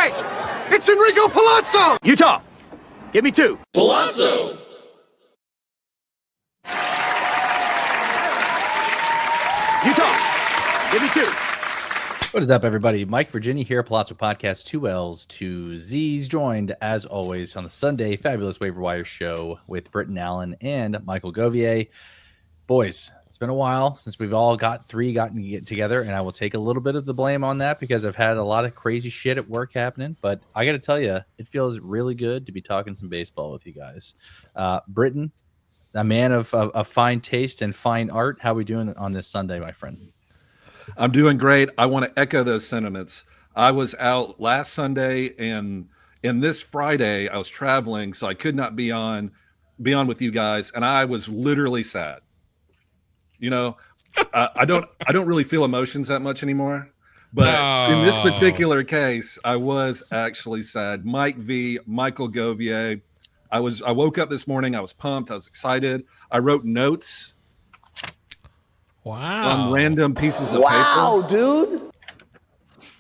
Hey, it's Enrico Pallazzo! Utah, give me 2. Pallazzo! Utah, give me 2. What is up, everybody? Mike Virginia here, Pallazzo Podcast, 2 L's, 2 Z's, joined, as always, on the Sunday Faab-Ulous Waiver show with Britton Allan and Michael Govier. Boys, it's been a while since we've all gotten to get together, and I will take a little bit of the blame on that because I've had a lot of crazy shit at work happening, but I got to tell you, it feels really good to be talking some baseball with you guys. Britton, a man of fine taste and fine art, how are we doing on this Sunday, my friend? I'm doing great. I want to echo those sentiments. I was out last Sunday, and this Friday I was traveling, so I could not be on with you guys, and I was literally sad. You know, I don't really feel emotions that much anymore, but in this particular case, I was actually sad. Michael Govier. I woke up this morning. I was pumped. I was excited. I wrote notes. Wow. On random pieces of paper. Wow, dude.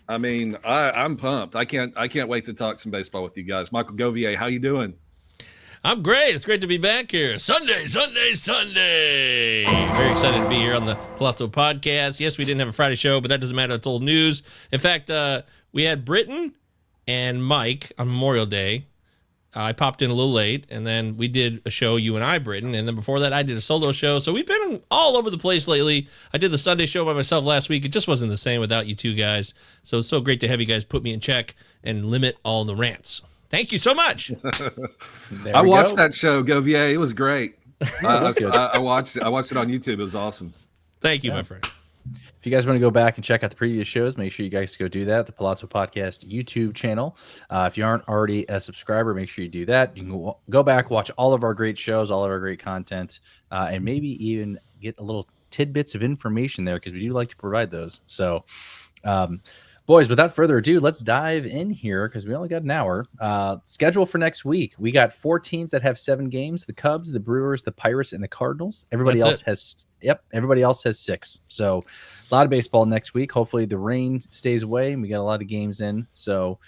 I mean, I'm pumped. I can't wait to talk some baseball with you guys. Michael Govier, how you doing? I'm great. It's great to be back here. Sunday. Very excited to be here on the Pallazzo Podcast. Yes, we didn't have a Friday show, but that doesn't matter. It's old news. In fact, we had Britton and Mike on Memorial Day. I popped in a little late, and then we did a show, you and I, Britton, and then before that, I did a solo show. So we've been all over the place lately. I did the Sunday show by myself last week. It just wasn't the same without you two guys. So it's so great to have you guys put me in check and limit all the rants. Thank you so much. I watched that show, Govier. It was great. I watched it on YouTube. It was awesome. Thank you, my friend. If you guys want to go back and check out the previous shows, make sure you guys go do that. The Pallazzo Podcast YouTube channel. If you aren't already a subscriber, make sure you do that. You can go back, watch all of our great shows, all of our great content, and maybe even get a little tidbits of information there because we do like to provide those. So, boys, without further ado, let's dive in here because we only got an hour. Schedule for next week. We got 4 teams that have 7 games: the Cubs, the Brewers, the Pirates, and the Cardinals. Everybody else has 6. So a lot of baseball next week. Hopefully the rain stays away and we got a lot of games in. So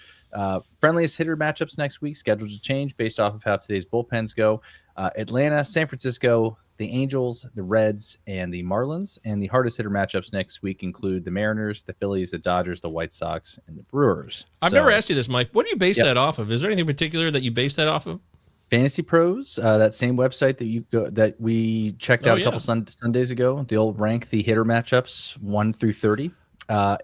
friendliest hitter matchups next week. Schedules will change based off of how today's bullpens go. Atlanta, San Francisco, the Angels, the Reds, and the Marlins. And the hardest hitter matchups next week include the Mariners, the Phillies, the Dodgers, the White Sox, and the Brewers. I've never asked you this, Mike. What do you base that off of? Is there anything particular that you base that off of? Fantasy Pros, that same website that we checked out a couple Sundays ago. They'll rank the hitter matchups 1 through 30. I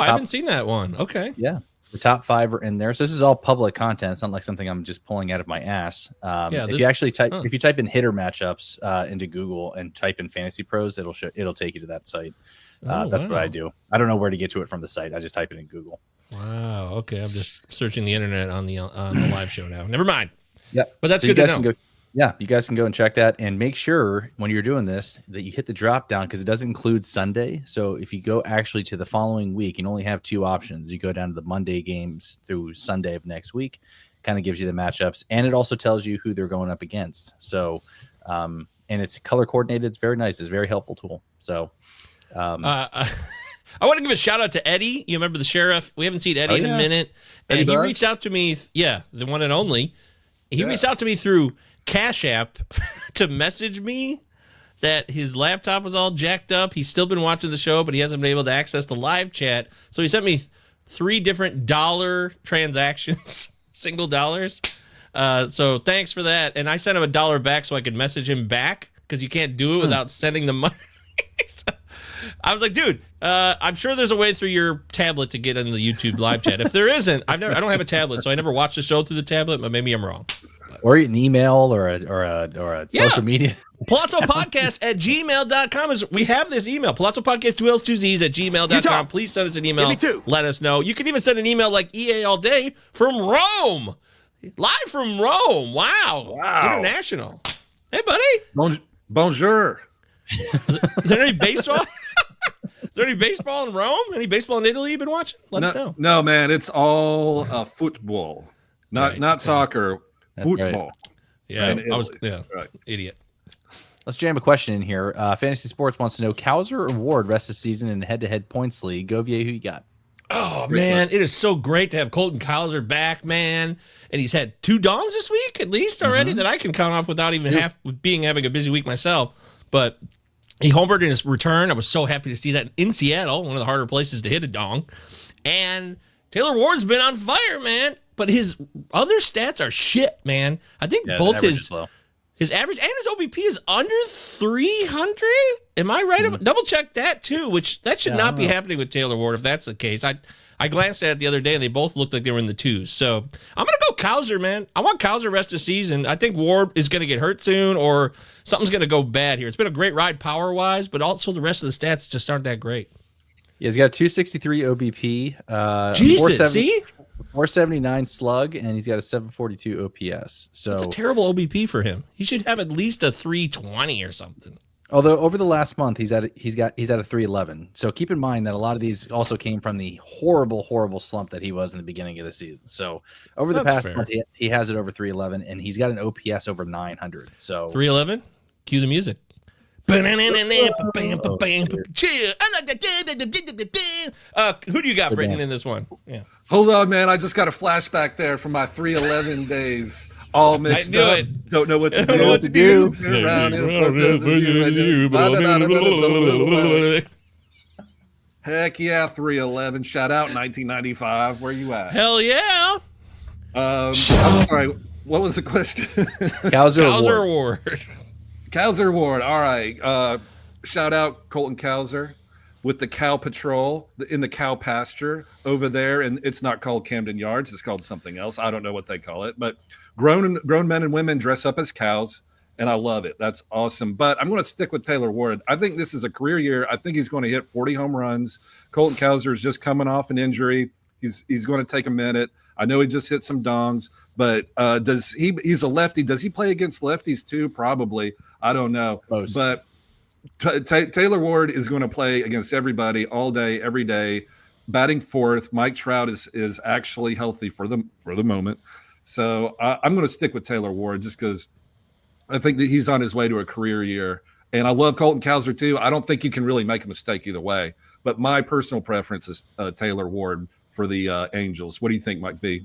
haven't seen that one. Okay. Yeah. The top 5 are in there. So this is all public content. It's not like something I'm just pulling out of my ass. If you actually if you type in hitter matchups into Google and type in Fantasy Pros, it'll take you to that site. That's what I do. I don't know where to get to it from the site. I just type it in Google. Wow. Okay. I'm just searching the internet on the live show now. Never mind. Yeah. But that's good to know. You guys can go and check that, and make sure when you're doing this that you hit the drop down because it doesn't include Sunday. So if you go actually to the following week, you only have 2 options. You go down to the Monday games through Sunday of next week, kind of gives you the matchups, and it also tells you who they're going up against. So, and it's color coordinated. It's very nice. It's a very helpful tool. So, I want to give a shout out to Eddie. You remember the sheriff? We haven't seen Eddie in a minute, and he reached out to me. The one and only. He reached out to me through Cash App to message me that his laptop was all jacked up. He's still been watching the show, but he hasn't been able to access the live chat. So he sent me 3 different dollar transactions, single dollars. So thanks for that. And I sent him $1 back so I could message him back because you can't do it without sending the money. So I was like, dude, I'm sure there's a way through your tablet to get in the YouTube live chat. If there isn't, I don't have a tablet, so I never watched the show through the tablet, but maybe I'm wrong. Or an email or a social media. Pallazzo Podcast at gmail.com. We have this email, Pallazzo Podcast 2 L's 2 Z's at gmail.com. Please send us an email. Let us know. You can even send an email like EA All Day from Rome. Live from Rome. Wow. International. Hey, buddy. Bonjour. Is there any baseball? Is there any baseball in Rome? Any baseball in Italy you've been watching? Let us know. No, man. It's all football. Not soccer. That's football. Right. Yeah. Idiot. Let's jam a question in here. Fantasy Sports wants to know Cowser or Ward rest of the season in a head-to-head points league. Govier, who you got? Oh, Great man, look. it is so great to have Colton Cowser back, man. And he's had 2 dongs this week, at least, already, that I can count off without even having a busy week myself. But he homered in his return. I was so happy to see that in Seattle, one of the harder places to hit a dong. And Taylor Ward's been on fire, man. But his other stats are shit, man. I think both his average and his OBP is under 300. Am I right? Double check that too, which that should not be happening with Taylor Ward if that's the case. I glanced at it the other day and they both looked like they were in the 2s. So I'm going to go Cowser, man. I want Cowser rest of the season. I think Ward is going to get hurt soon or something's going to go bad here. It's been a great ride power-wise, but also the rest of the stats just aren't that great. Yeah, he's got a 263 OBP. Jesus, see? 479 slug, and he's got a 742 OPS. So it's a terrible OBP for him. He should have at least a 320 or something. Although over the last month he's at a 311. So keep in mind that a lot of these also came from the horrible slump that he was in the beginning of the season. So over the past month he has it over 311, and he's got an OPS over 900. So 311. Cue the music. Who do you got, Britton, in this one? Yeah. Hold on, man. I just got a flashback there from my 311 days. All mixed up. It. Don't know what to do. What to do. Heck yeah, 311. Shout out 1995. Where you at? Hell yeah. I'm sorry. What was the question? Cowser Ward. Cowser Ward. All right. Shout out Colton Cowser with the Cow Patrol in the cow pasture over there. And it's not called Camden Yards. It's called something else. I don't know what they call it. But grown men and women dress up as cows, and I love it. That's awesome. But I'm going to stick with Taylor Ward. I think this is a career year. I think he's going to hit 40 home runs. Colton Cowser is just coming off an injury. He's going to take a minute. I know he just hit some dongs, but he's a lefty. Does he play against lefties too? Probably. I don't know. Most. But Taylor Ward is going to play against everybody all day, every day, batting fourth. Mike Trout is actually healthy for the moment. So I'm going to stick with Taylor Ward just because I think that he's on his way to a career year. And I love Colton Cowser too. I don't think you can really make a mistake either way. But my personal preference is Taylor Ward for the Angels. What do you think, Mike V?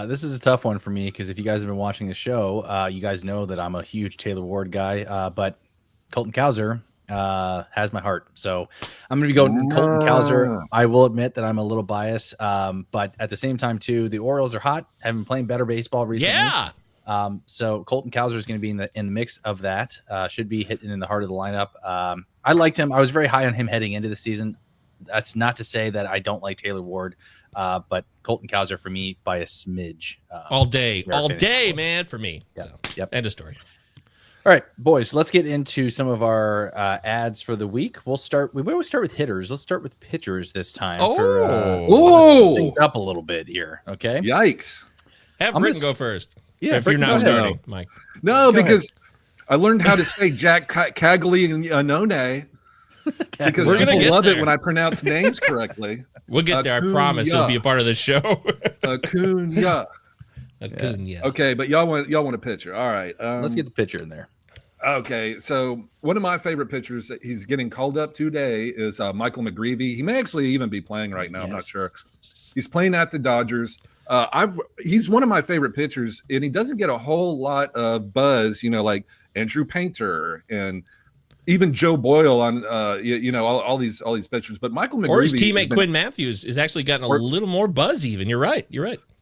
This is a tough one for me because if you guys have been watching the show, you guys know that I'm a huge Taylor Ward guy. But Colton Cowser has my heart. So I'm going to be going Colton Cowser. I will admit that I'm a little biased. But at the same time, too, the Orioles are hot, have been playing better baseball recently. Yeah. So Colton Cowser is going to be in the mix of that. Should be hitting in the heart of the lineup. I liked him. I was very high on him heading into the season. That's not to say that I don't like Taylor Ward, but Colton Cowser for me by a smidge. All day, man, for me. Yep. So, Yep. End of story. All right, boys, let's get into some of our ads for the week. We always start with hitters. Let's start with pitchers this time. For things up a little bit here. Okay. Yikes. Have Britton go first. Yeah, if you're not starting, Mike. No, because I learned how to say Jack Caglianone. Because people love it when I pronounce names correctly. We'll get there. I promise. It'll be a part of the show. Acuna. Acuna. Okay, but y'all want a pitcher. All right. Let's get the pitcher in there. Okay, so one of my favorite pitchers that he's getting called up today is Michael McGreevy. He may actually even be playing right now. Yes. I'm not sure. He's playing at the Dodgers. He's one of my favorite pitchers, and he doesn't get a whole lot of buzz, like Andrew Painter and even Joe Boyle on, all these pitchers. But Michael McGreevy, or his teammate Quinn Matthews, has actually gotten a little more buzz. Even you're right.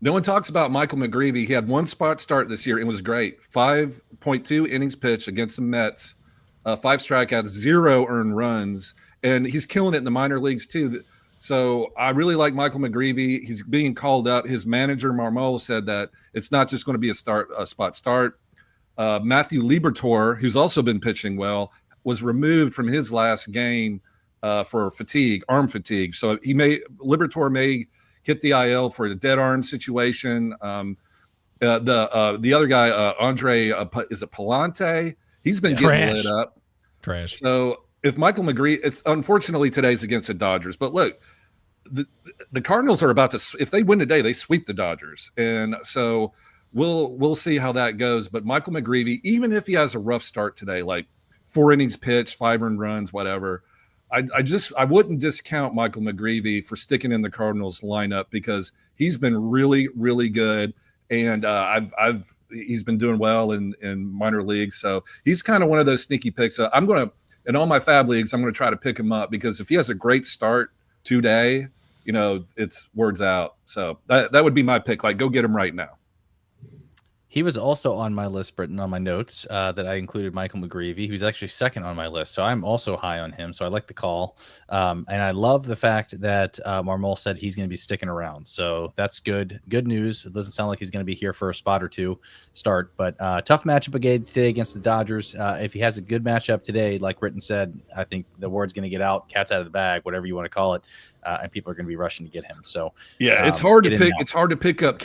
No one talks about Michael McGreevy. He had one spot start this year and was great. 5.2 innings pitched against the Mets, 5 strikeouts, 0 earned runs, and he's killing it in the minor leagues too. So I really like Michael McGreevy. He's being called up. His manager Marmol said that it's not just going to be a spot start. Matthew Liberatore, who's also been pitching well, was removed from his last game for arm fatigue. So Liberatore may hit the IL for a dead arm situation. The other guy, Andre, is it Palante? He's been getting lit up. Trash. So if Michael McGreevy, it's unfortunately today's against the Dodgers, but look, the Cardinals are about to, if they win today, they sweep the Dodgers. And so we'll see how that goes. But Michael McGreevy, even if he has a rough start today, like 4 innings pitched, 5 earned runs, whatever, I wouldn't discount Michael McGreevy for sticking in the Cardinals lineup because he's been really, really good. And he's been doing well in minor leagues. So he's kind of one of those sneaky picks. In all my Fab leagues, I'm going to try to pick him up because if he has a great start today, it's words out. So that would be my pick. Like, go get him right now. He was also on my list, Britton, on my notes that I included Michael McGreevy. He was actually second on my list, so I'm also high on him. So I like the call, and I love the fact that Marmol said he's going to be sticking around. So that's good. Good news. It doesn't sound like he's going to be here for a spot or two start, but tough matchup again today against the Dodgers. If he has a good matchup today, like Britton said, I think the word's going to get out, cat's out of the bag, whatever you want to call it. And people are going to be rushing to get him. So yeah, it's hard to pick. It's hard to pick up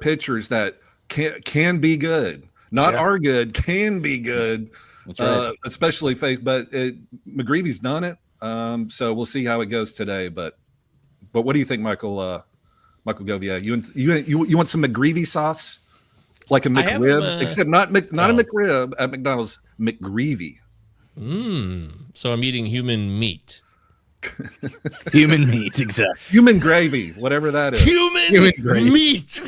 pitchers that can be good, not are good, can be good. That's right. Especially but McGreevy's done it. So we'll see how it goes today. But what do you think, Michael Govier? You want some McGreevy sauce, like a McRib, except not a McRib at McDonald's, McGreevy. So I'm eating human meat. Human meat, exactly. Human gravy, whatever that is. Human meat.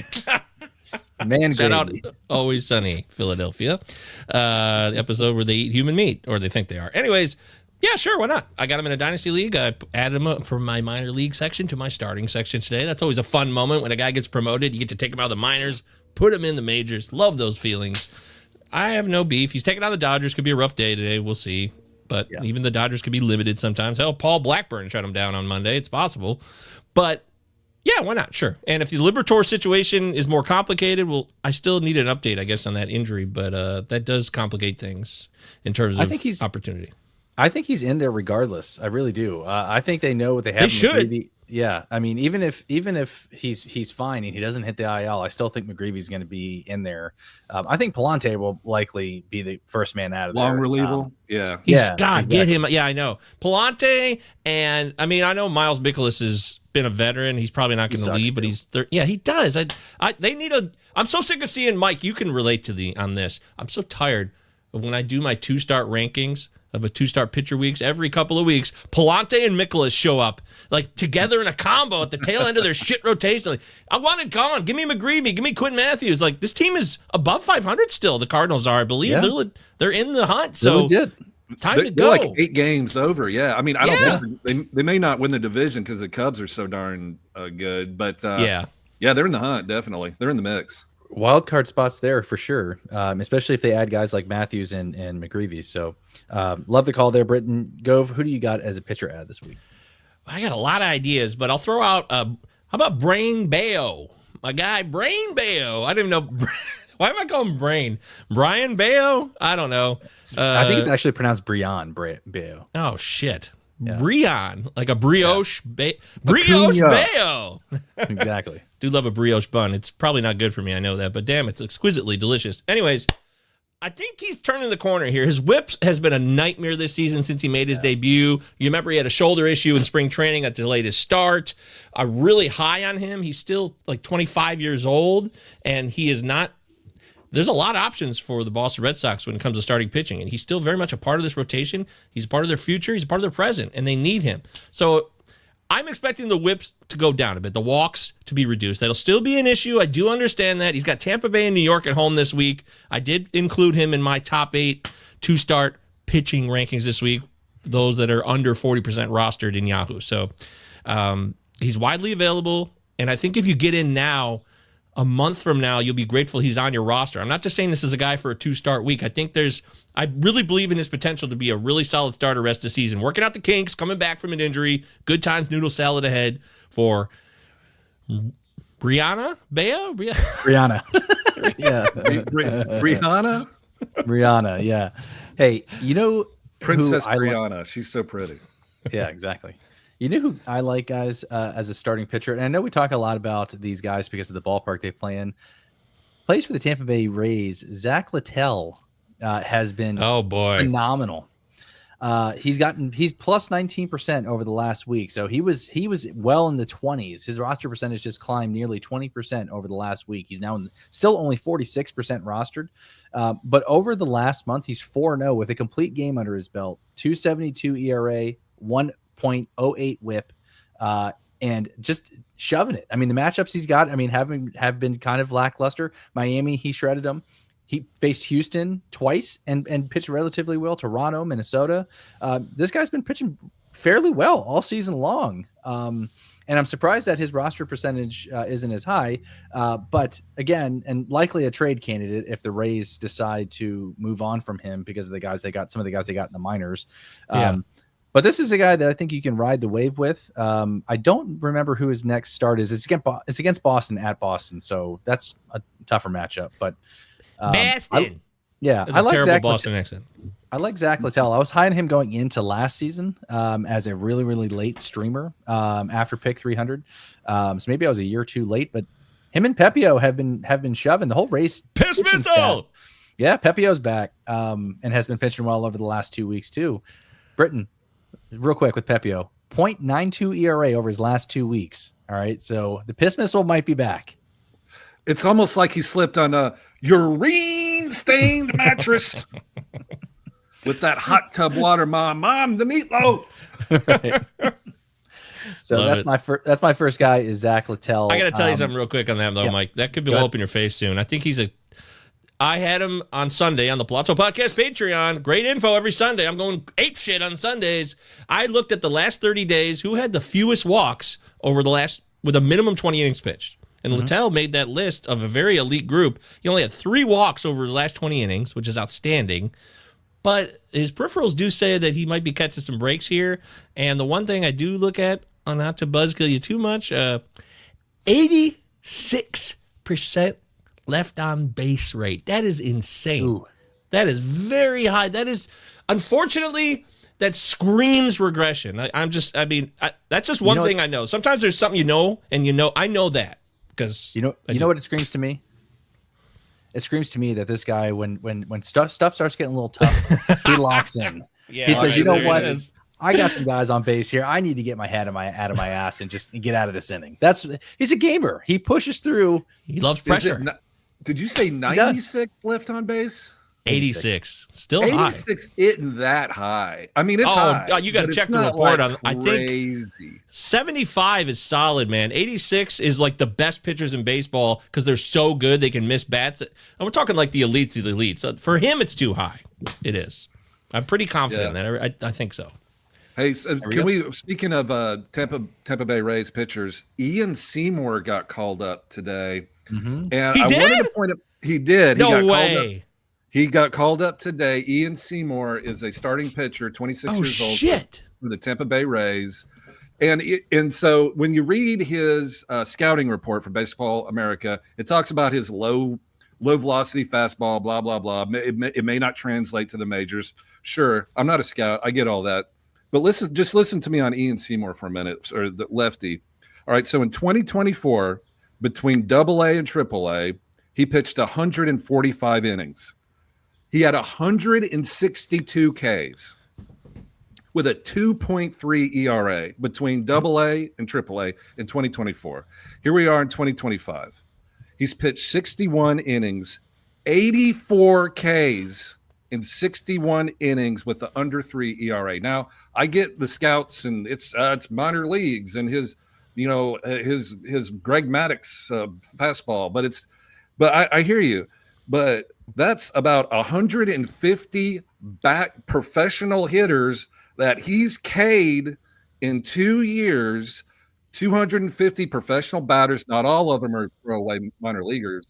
Man, shout out Always Sunny, Philadelphia. The episode where they eat human meat, or they think they are. Anyways, yeah, sure, why not? I got him in a dynasty league. I added him up from my minor league section to my starting section today. That's always a fun moment when a guy gets promoted. You get to take him out of the minors, put him in the majors. Love those feelings. I have no beef. He's taking on the Dodgers. Could be a rough day today. We'll see. But even the Dodgers could be limited sometimes. Hell, Paul Blackburn shut him down on Monday. It's possible. But yeah, why not? Sure. And if the Liberatore situation is more complicated, well, I still need an update, I guess, on that injury. But that does complicate things in terms of opportunity. I think he's in there regardless. I really do. I think they know what they have. They should. Yeah. I mean, even if he's fine and he doesn't hit the IL, I still think McGreevy's going to be in there. I think Pallante will likely be the first man out of there. Long relieval. Get him. Yeah, I know. Pallante, and I mean, I know Miles Mikolas has been a veteran. He's probably not going to leave, but he does. I'm so sick of seeing Mike. You can relate to on this. I'm so tired of when I do my 2-start rankings of a 2-start pitcher weeks, every couple of weeks, Pallante and Mikolas show up like together in a combo at the tail end of their shit rotation. Like, I want it gone. Give me McGreevy. Give me Quinn Matthews. Like, this team is above 500 still. The Cardinals are, I believe. Yeah. They're in the hunt. So time to go. They're like 8 games over. Yeah. I mean, I don't think they may not win the division because the Cubs are so darn good. But they're in the hunt. Definitely. They're in the mix. Wild card spots there for sure, especially if they add guys like Matthews and McGreevy. So love the call there, Britton. Gove, who do you got as a pitcher ad this week? I got a lot of ideas, but I'll throw out, how about Brain Bayo? My guy, Brain Bayo. I don't even know. Why am I calling him Brain? Brian Bayo? I don't know. I think it's actually pronounced Brian Bayo. Oh, shit. Yeah. Brian, like a brioche, brioche Bayo. Exactly. Do love a brioche bun. It's probably not good for me, I know that, but damn, it's exquisitely delicious. Anyways, I think he's turning the corner here. His whip has been a nightmare this season since he made his debut. You remember he had a shoulder issue in spring training, got delayed his start. I'm really high on him. He's still like 25 years old, and he is not. There's a lot of options for the Boston Red Sox when it comes to starting pitching, and he's still very much a part of this rotation. He's a part of their future. He's a part of their present, and they need him. So I'm expecting the whips to go down a bit, the walks to be reduced. That'll still be an issue. I do understand that. He's got Tampa Bay and New York at home this week. I did include him in my top 8 2-start pitching rankings this week, those that are under 40% rostered in Yahoo. So he's widely available, and I think if you get in now, a month from now, you'll be grateful he's on your roster. I'm not just saying this is a guy for a 2-start week. I really believe in his potential to be a really solid starter rest of the season. Working out the kinks, coming back from an injury, good times, noodle salad ahead for Brianna Bea? Brianna. Yeah. Brianna, yeah. Hey, you know Princess Brianna. She's so pretty. Yeah, exactly. You know who I like, guys, as a starting pitcher? And I know we talk a lot about these guys because of the ballpark they play in. Plays for the Tampa Bay Rays. Zach Littell has been phenomenal. He's plus 19% over the last week. So he was well in the 20s. His roster percentage just climbed nearly 20% over the last week. He's now still only 46% rostered. But over the last month, he's 4-0 with a complete game under his belt. 2.72 ERA, 1.08 whip, and just shoving it. I mean, the matchups he's got, I mean, have been kind of lackluster. Miami, he shredded them. He faced Houston twice and pitched relatively well. Toronto, Minnesota. This guy's been pitching fairly well all season long. And I'm surprised that his roster percentage isn't as high. But again, and likely a trade candidate if the Rays decide to move on from him because of some of the guys they got in the minors. But this is a guy that I think you can ride the wave with. I don't remember who his next start is. It's against Boston at Boston, so that's a tougher matchup. But Boston. I like terrible Zach Boston accent. I like Zach Littell. I was high on him going into last season as a really, really late streamer after pick 300. So maybe I was a year too late, but him and Pepio have been shoving the whole race. Piss missile. Yeah, Pepio's back and has been pitching well over the last 2 weeks too. Britton, real quick with Pepio, 0.92 ERA over his last 2 weeks. All right, so the piss missile might be back. It's almost like he slipped on a urine-stained mattress with that hot tub water. Mom, the meatloaf. Right. So that's my first guy is Zach Littell. I got to tell you something real quick on that though, Mike. That could blow up in your face soon. I think I had him on Sunday on the Pallazzo Podcast Patreon. Great info every Sunday. I'm going ape shit on Sundays. I looked at the last 30 days who had the fewest walks with a minimum 20 innings pitched. And Littell made that list of a very elite group. He only had 3 walks over his last 20 innings, which is outstanding. But his peripherals do say that he might be catching some breaks here. And the one thing I do look at, not to buzzkill you too much, 86% left on base rate. That is insane. Ooh. That is very high. That is, unfortunately, that screams regression. That's just one thing I know. Sometimes there's something I know that. Because you know what it screams to me? It screams to me that this guy, when stuff starts getting a little tough, he locks in. Yeah, he says, "You know what? I got some guys on base here. I need to get my head out of my ass and just get out of this inning." He's a gamer. He pushes through. He loves pressure. Did you say 96 left on base? 86. Still 86 high. Isn't that high. I mean, it's high. You got to check the report on. I think 75 is solid, man. 86 is like the best pitchers in baseball because they're so good they can miss bats. And we're talking like the elites of the elites. So for him, it's too high. It is. I'm pretty confident that I think so. Hey, speaking of Tampa Bay Rays pitchers, Ian Seymour got called up today. Mm-hmm. And I wanted to point out he did. No way. He got called up today. Ian Seymour is a starting pitcher, 26 years old. Shit. For the Tampa Bay Rays. And so when you read his scouting report for Baseball America, it talks about his low velocity fastball, blah, blah, blah. It may not translate to the majors. Sure, I'm not a scout. I get all that. But listen to me on Ian Seymour for a minute, or the lefty. All right, so in 2024, between AA and AAA, he pitched 145 innings. He had 162 Ks with a 2.3 ERA between AA and AAA in 2024. Here we are in 2025. He's pitched 61 innings, 84 Ks in 61 innings with the under 3 ERA. Now, I get the scouts and it's minor leagues and his Greg Maddux fastball, but I hear you. But that's about 150 professional hitters that he's K'd in 2 years. 250 professional batters. Not all of them are throwaway minor leaguers.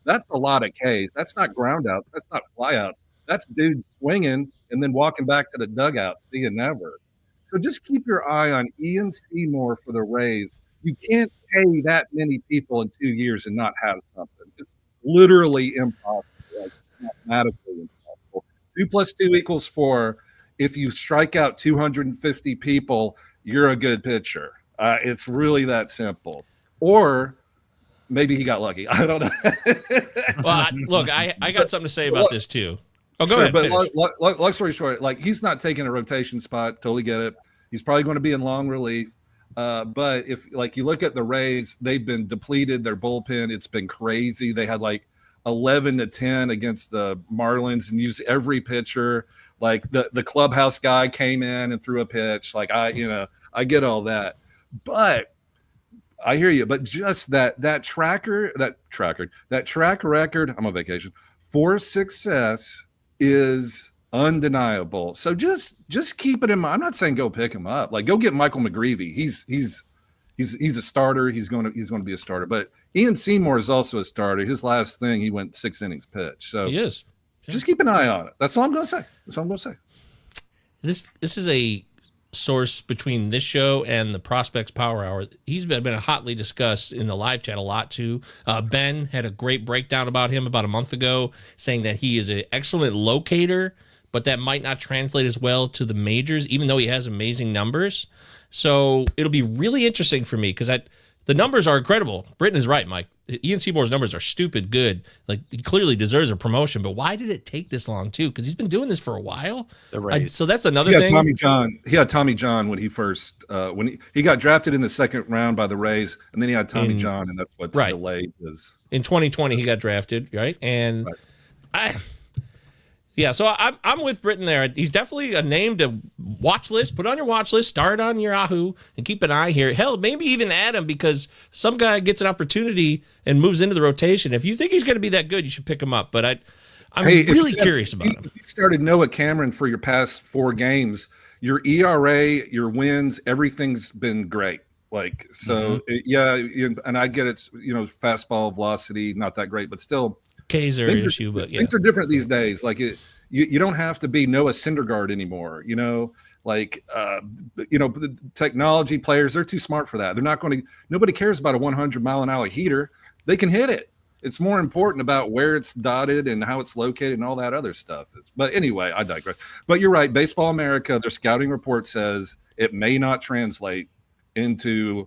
That's a lot of Ks. That's not ground outs. That's not flyouts. That's dudes swinging and then walking back to the dugout. See you never. So just keep your eye on Ian Seymour for the Rays. You can't pay that many people in 2 years and not have something. It's literally impossible. Like, mathematically impossible. 2 + 2 = 4. If you strike out 250 people, you're a good pitcher. It's really that simple. Or maybe he got lucky. I don't know. Well, look, I got something to say about this too. Oh, go ahead. But long story short, like he's not taking a rotation spot. Totally get it. He's probably going to be in long relief. But if like you look at the Rays, they've been depleted. Their bullpen, it's been crazy. They had like 11-10 against the Marlins and used every pitcher. Like the clubhouse guy came in and threw a pitch. Like I get all that, but I hear you. But just that track record. I'm on vacation for success is undeniable. So just keep it in mind. I'm not saying go pick him up. Like go get Michael McGreevy. He's a starter. He's going to be a starter. But Ian Seymour is also a starter. His last thing, he went 6 innings pitch. So he is. Yeah. Just keep an eye on it. That's all I'm going to say. This is a source between this show and the Prospects Power Hour. He's been hotly discussed in the live chat a lot too. Ben had a great breakdown about him about a month ago, saying that he is an excellent locator, but that might not translate as well to the majors, even though he has amazing numbers. So it'll be really interesting for me because the numbers are incredible. Britton is right, Mike. Ian Seymour's numbers are stupid good. Like he clearly deserves a promotion, but why did it take this long too? Because he's been doing this for a while. So that's another thing. He had Tommy John when he first when he got drafted in the second round by the Rays, and then he had Tommy John, and that's what's delayed his. In 2020, he got drafted, right? And so I'm with Britton there. He's definitely a name to watch list. Put on your watch list, start on your Yahoo, and keep an eye here. Hell, maybe even add him because some guy gets an opportunity and moves into the rotation. If you think he's going to be that good, you should pick him up. But I'm really curious about him. If you started Noah Cameron for your past 4 games, your ERA, your wins, everything's been great. Like, so, and I get it's, fastball velocity, not that great, but still. K's are an issue, but things are different these days. Like you don't have to be Noah Syndergaard anymore. The technology players, they're too smart for that. They're not going to. Nobody cares about a 100-mile-an-hour heater. They can hit it. It's more important about where it's dotted and how it's located and all that other stuff. But anyway, I digress. But you're right. Baseball America, their scouting report says it may not translate into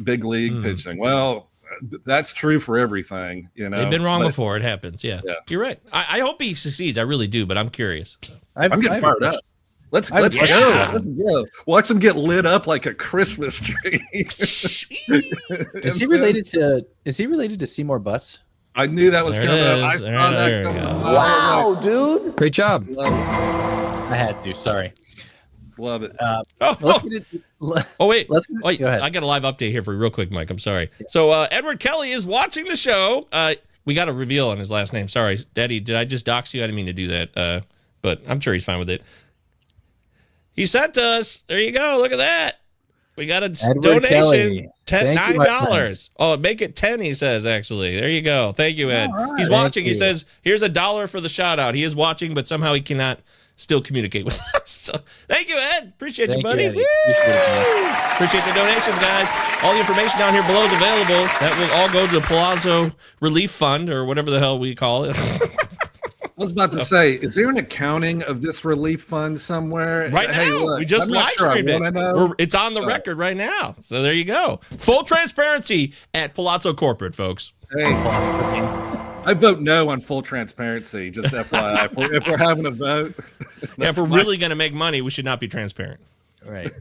big league pitching. Well. That's true for everything, They've been wrong before. It happens. Yeah. You're right. I hope he succeeds. I really do, but I'm curious. I'm getting fired up. Let's go. Let's go. Watch him get lit up like a Christmas tree. Is he related to Seymour Butts? I knew that was coming up. I saw that coming up. Wow, dude. Great job. I had to. Sorry. Love it. Wait. Go ahead. I got a live update here for you real quick, Mike. I'm sorry. So Edward Kelly is watching the show. We got a reveal on his last name. Sorry, Daddy. Did I just dox you? I didn't mean to do that. But I'm sure he's fine with it. He sent us. There you go. Look at that. We got a donation. $9. Oh, make it 10. He says actually. There you go. Thank you, Ed. Right. He's watching. He says, "Here's $1 for the shout out." He is watching, but somehow he cannot still communicate with us. So thank you, Ed. Appreciate you, buddy. Appreciate the donations, guys. All the information down here below is available. That will all go to the Pallazzo Relief Fund or whatever the hell we call it. I was about to say, is there an accounting of this relief fund somewhere? Right now, look, we just live streamed it. It's on the record right now. So there you go. Full transparency at Pallazzo Corporate, folks. Hey, I vote no on full transparency, just FYI. if we're having a vote. If we're really going to make money, we should not be transparent. Right.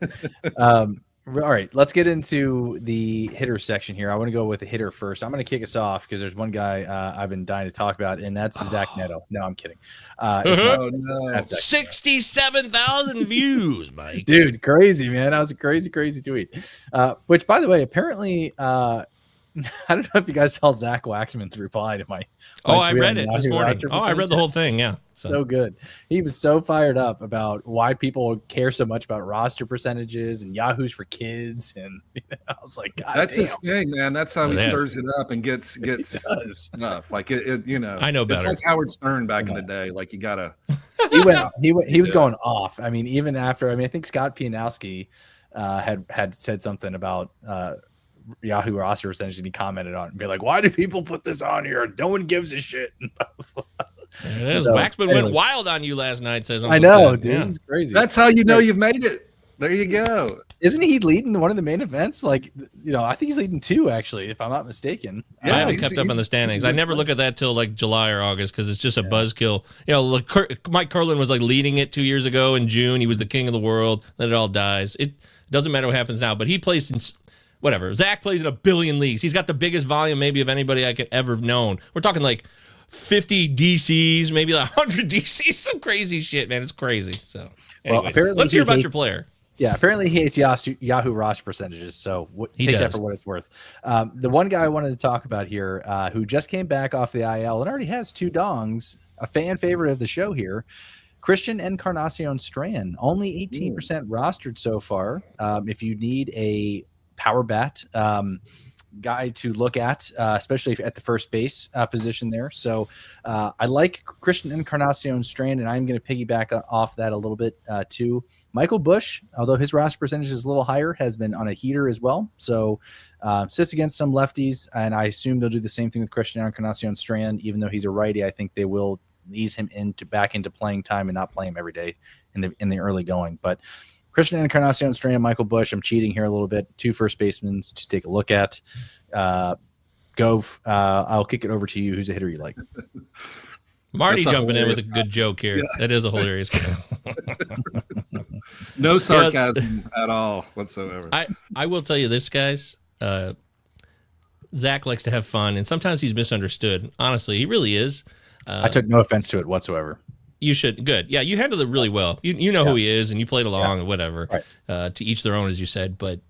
All right, let's get into the hitter section here. I want to go with the hitter first. I'm going to kick us off because there's one guy I've been dying to talk about, and that's Zach Neto. No, I'm kidding. 67,000 views, Mike. Dude, crazy, man. That was a crazy tweet. Which, by the way, apparently, I don't know if you guys saw Zach Waxman's reply to my I read it this morning. I read the whole thing, yeah. So good. He was so fired up about why people care so much about roster percentages and Yahoo's for kids. And I was like, God, that's his thing, man. That's how he stirs it up and gets stuff. Like it, I know better. It's like Howard Stern back in the day. Like you gotta. He was going off. I mean, even after. I think Scott Pianowski had said something about Yahoo roster percentage, and he commented on it and be like, "Why do people put this on here? No one gives a shit." It is. So, Waxman went wild on you last night. Says I know, dude. Yeah. It's crazy. That's how you know you've made it. There you go. Isn't he leading one of the main events? Like, I think he's leading 2 actually, if I'm not mistaken. Yeah, I haven't kept up on the standings. I never look at that till like July or August because it's just a buzzkill. Mike Curlin was like leading it 2 years ago in June. He was the king of the world. Then it all dies. It doesn't matter what happens now. But he plays in whatever. Zach plays in 1 billion leagues. He's got the biggest volume maybe of anybody I could ever have known. We're talking like 50 DCs, maybe like 100 DCs, some crazy shit, man. It's crazy. So, anyways, apparently let's hear about your player. Yeah, apparently he hates Yahoo roster percentages, so take that for what it's worth. The one guy I wanted to talk about here, who just came back off the IL and already has 2 dongs, a fan favorite of the show here, Christian Encarnacion Strand, only 18% rostered so far. If you need a power bat guy to look at, especially at the first base position there. So I like Christian Encarnacion Strand, and I'm going to piggyback off that a little bit too. Michael Busch, although his roster percentage is a little higher, has been on a heater as well. So sits against some lefties, and I assume they'll do the same thing with Christian Encarnacion Strand. Even though he's a righty, I think they will ease him back into playing time and not play him every day in the early going. But Christian Encarnacion Strand, Michael Busch, I'm cheating here a little bit. 2 first basemen to take a look at. Gove, I'll kick it over to you. Who's a hitter you like? Marty jumping in with a good joke here. Yeah. That is a hilarious No sarcasm at all whatsoever. I will tell you this, guys. Zach likes to have fun, and sometimes he's misunderstood. Honestly, he really is. I took no offense to it whatsoever. You should. Good. Yeah, you handled it really well. You know who he is, and you played along and whatever. Right. To each their own, as you said. But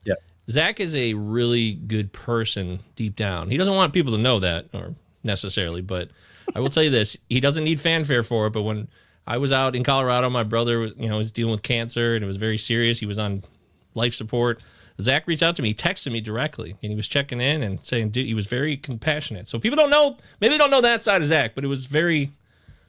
Zach is a really good person deep down. He doesn't want people to know that, or necessarily, but I will tell you this: he doesn't need fanfare for it. But when I was out in Colorado, my brother, was dealing with cancer, and it was very serious. He was on life support. Zach reached out to me, he texted me directly, and he was checking in and saying, dude, he was very compassionate. So people don't know, maybe they don't know that side of Zach, but it was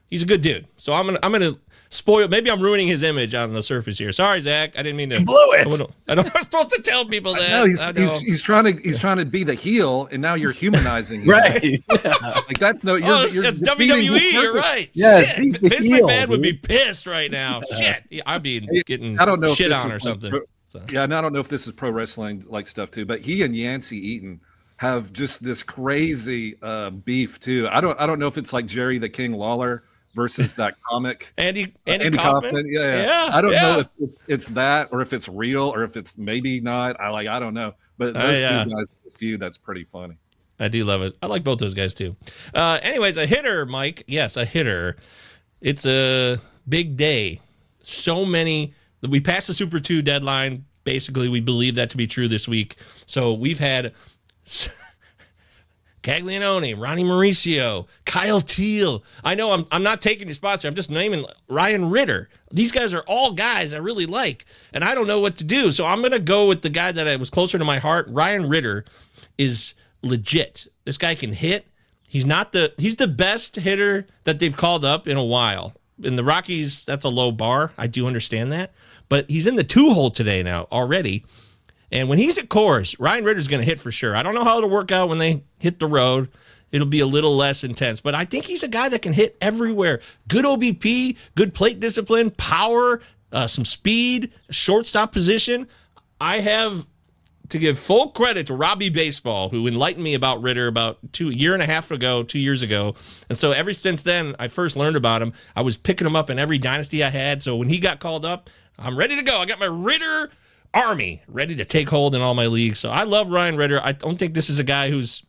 he's a good dude. So I'm gonna spoil. Maybe I'm ruining his image on the surface here. Sorry, Zach. I didn't mean to. You blew it. I don't. I'm supposed to tell people that. No, he's trying to be the heel, and now you're humanizing him. Right. Yeah. Like that's no. It's WWE. You're right. Yeah. Vince McMahon would be pissed right now. Shit. I'd be getting shit on or something. Yeah, and I don't know if this is pro wrestling like stuff too, but he and Yancey Eaton have just this crazy beef too. I don't know if it's like Jerry the King Lawler versus that comic Andy Kaufman. Yeah. I don't know if it's that or if it's real or if it's maybe not. I don't know. But those 2 guys have a feud that's pretty funny. I do love it. I like both those guys too. Anyways, a hitter, Mike. Yes, a hitter. It's a big day. So many. We passed the Super 2 deadline. Basically, we believe that to be true this week. So we've had Caglianone, Ronnie Mauricio, Kyle Teal. I know I'm not taking your spots here. I'm just naming Ryan Ritter. These guys are all guys I really like, and I don't know what to do. So I'm going to go with the guy that was closer to my heart. Ryan Ritter is legit. This guy can hit. He's the best hitter that they've called up in a while. In the Rockies, that's a low bar. I do understand that. But he's in the 2-hole today now already. And when he's at Coors, Ryan Ritter's going to hit for sure. I don't know how it'll work out when they hit the road. It'll be a little less intense. But I think he's a guy that can hit everywhere. Good OBP, good plate discipline, power, some speed, shortstop position. I have to give full credit to Robbie Baseball, who enlightened me about Ritter about 2 years ago. And so ever since then, I first learned about him. I was picking him up in every dynasty I had. So when he got called up, I'm ready to go. I got my Ritter army ready to take hold in all my leagues. So I love Ryan Ritter. I don't think this is a guy who's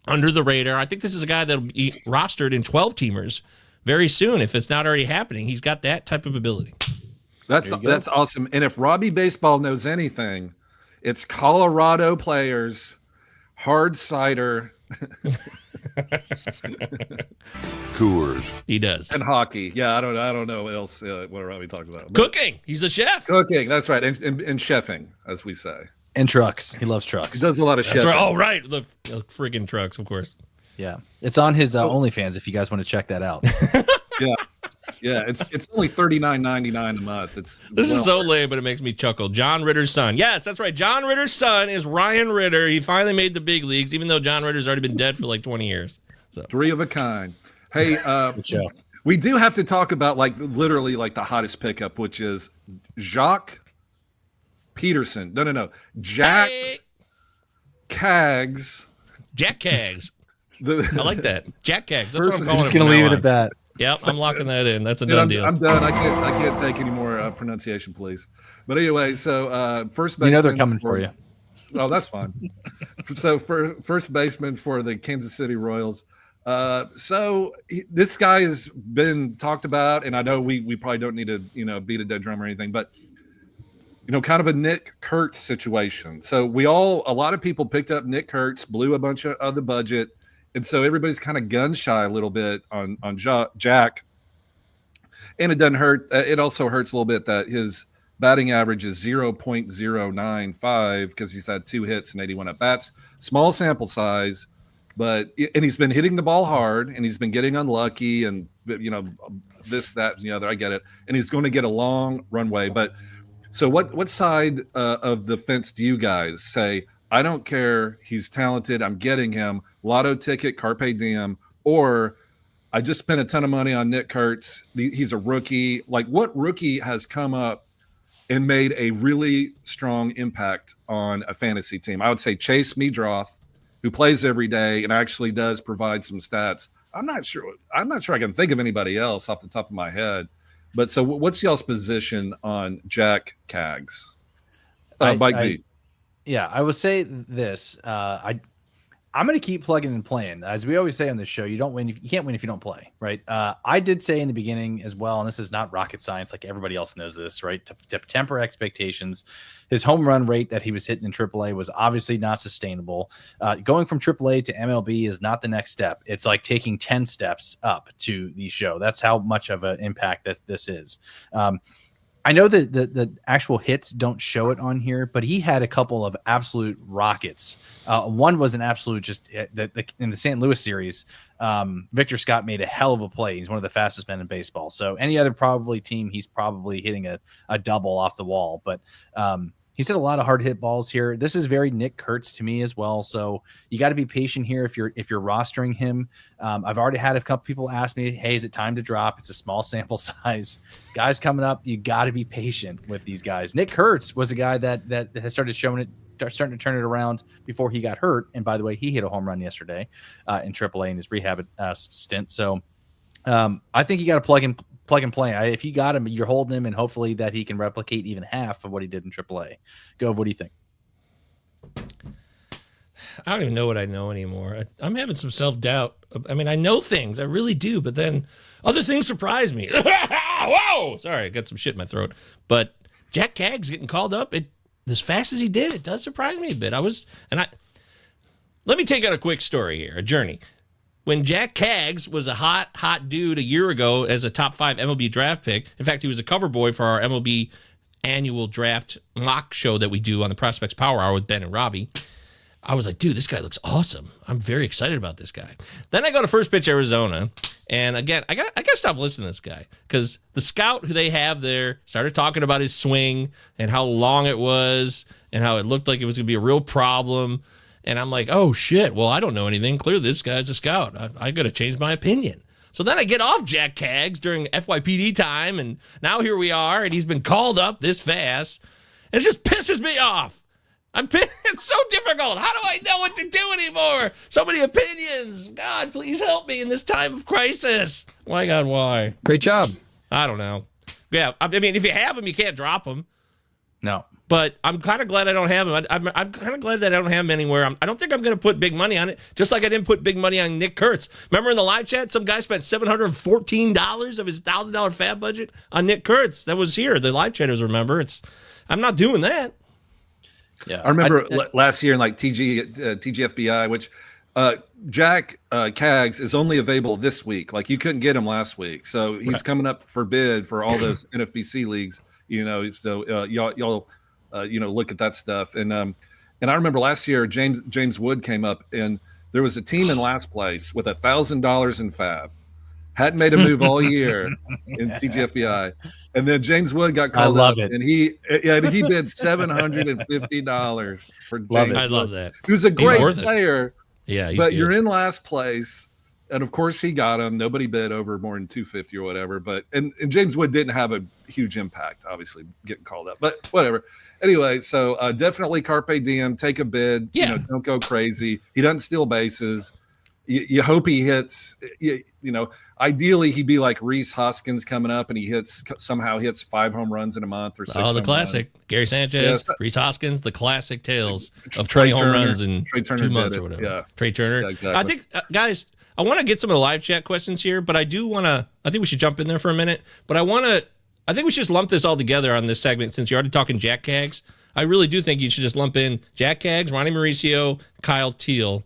under the radar. I think this is a guy that'll be rostered in 12-teamers very soon if it's not already happening. He's got that type of ability. That's awesome. And if Robbie Baseball knows anything, it's Colorado players, hard cider, Coors. He does. And hockey. Yeah, I don't know what else what Robbie talks about. Cooking. He's a chef. Cooking. That's right. And chefing, as we say. And trucks. He loves trucks. He does a lot of chefing. That's right. Oh, right. The friggin' trucks, of course. Yeah. It's on his OnlyFans if you guys want to check that out. Yeah. Yeah, it's only $39.99 a month. This is so lame, but it makes me chuckle. John Ritter's son. Yes, that's right. John Ritter's son is Ryan Ritter. He finally made the big leagues, even though John Ritter's already been dead for like 20 years. So 3 of a kind. Hey, we do have to talk about literally the hottest pickup, which is Jacques Peterson. No. Jack Cags. Jack Cags. I like that. Jack Cags. That's what I'm calling I'm just going to leave it at that. Yep, I'm locking that in. That's a done deal. I'm done. I can't take any more pronunciation, please. But anyway, so first baseman. They're coming for you. Oh, that's fine. So for first baseman for the Kansas City Royals, This guy has been talked about, and I know we probably don't need to, beat a dead drum or anything, but kind of a Nick Kurtz situation. So a lot of people picked up Nick Kurtz, blew a bunch of the budget, and so everybody's kind of gun shy a little bit on Jack. And it doesn't hurt. It also hurts a little bit that his batting average is 0.095 because he's had 2 hits and 81 at bats. Small sample size. And he's been hitting the ball hard, and he's been getting unlucky, and this, that, and the other. I get it, and he's going to get a long runway. But so, what side of the fence do you guys say? I don't care. He's talented. I'm getting him. Lotto ticket, carpe diem, or I just spent a ton of money on Nick Kurtz. He's a rookie. Like, what rookie has come up and made a really strong impact on a fantasy team? I would say Chase Meadroth, who plays every day and actually does provide some stats. I'm not sure I can think of anybody else off the top of my head. But so what's y'all's position on Jack Kaggs? Mike V. Yeah, I would say this. I'm going to keep plugging and playing. As we always say on this show, you can't win if you don't play, right? I did say in the beginning as well, and this is not rocket science, like everybody else knows this, right? To temper expectations, his home run rate that he was hitting in AAA was obviously not sustainable. Going from AAA to MLB is not the next step. It's like taking 10 steps up to the show. That's how much of an impact that this is. I know that the actual hits don't show it on here, but he had a couple of absolute rockets. One was an absolute just in the St. Louis series. Victor Scott made a hell of a play. He's one of the fastest men in baseball. So any other team, he's probably hitting a double off the wall. But he's hit a lot of hard hit balls here. This is very Nick Kurtz to me as well. So you got to be patient here if you're rostering him. I've already had a couple people ask me, hey, is it time to drop? It's a small sample size. Guys coming up, you got to be patient with these guys. Nick Kurtz was a guy that has starting to turn it around before he got hurt. And by the way, he hit a home run yesterday in AAA in his rehab stint. So I think you got to plug and play. If you got him, you're holding him, and hopefully that he can replicate even half of what he did in AAA. Gov, what do you think? I don't even know what I know anymore. I'm having some self-doubt. I mean, I know things. I really do. But then other things surprise me. Whoa! Sorry, I got some shit in my throat. But Jack Kaggs getting called up as fast as he did, it does surprise me a bit. Let me take out a quick story here, a journey. When Jack Kaggs was a hot dude a year ago as a top 5 MLB draft pick, in fact, he was a cover boy for our MLB annual draft mock show that we do on the Prospects Power Hour with Ben and Robbie. I was like, dude, this guy looks awesome. I'm very excited about this guy. Then I go to First Pitch Arizona, and again, I got to stop listening to this guy because the scout who they have there started talking about his swing and how long it was and how it looked like it was going to be a real problem. And I'm like, oh, shit, well, I don't know anything. Clearly, this guy's a scout. I got to change my opinion. So then I get off Jack Kaggs during FYPD time, and now here we are, and he's been called up this fast. And it just pisses me off. It's so difficult. How do I know what to do anymore? So many opinions. God, please help me in this time of crisis. My God, why? Great job. I don't know. Yeah, I mean, if you have him, you can't drop him. No. But I'm kind of glad I don't have him. I'm kind of glad that I don't have him anywhere. I don't think I'm going to put big money on it, just like I didn't put big money on Nick Kurtz. Remember in the live chat, some guy spent $714 of his $1,000 fab budget on Nick Kurtz. That was here. The live chatters remember. I'm not doing that. Yeah, I remember last year in like TGFBI, which Jack Kaggs is only available this week. Like you couldn't get him last week, so he's coming up for bid for all those NFBC leagues. So y'all look at that stuff. And I remember last year James Wood came up, and there was a team in last place with $1,000 in fab. Hadn't made a move all year in TGFBI, and then James Wood got called up, and he bid $750 for James. I love that. Who's a great player, yeah, but you're in last place, and of course he got him. Nobody bid over more than $250 or whatever. But and James Wood didn't have a huge impact, obviously getting called up, but whatever. Anyway, so definitely carpe diem, take a bid. Yeah, don't go crazy. He doesn't steal bases. You hope he hits. Ideally, he'd be like Reese Hoskins coming up, and he somehow hits 5 home runs in a month or 6. Oh, the classic Gary Sanchez, Reese Hoskins, the classic tales of 20 home runs in 2 months or whatever. Yeah. Trey Turner. Yeah, exactly. I think, guys, I want to get some of the live chat questions here, but I think we should jump in there for a minute. But I think we should just lump this all together on this segment since you're already talking Jack Cags. I really do think you should just lump in Jack Cags, Ronnie Mauricio, Kyle Teal,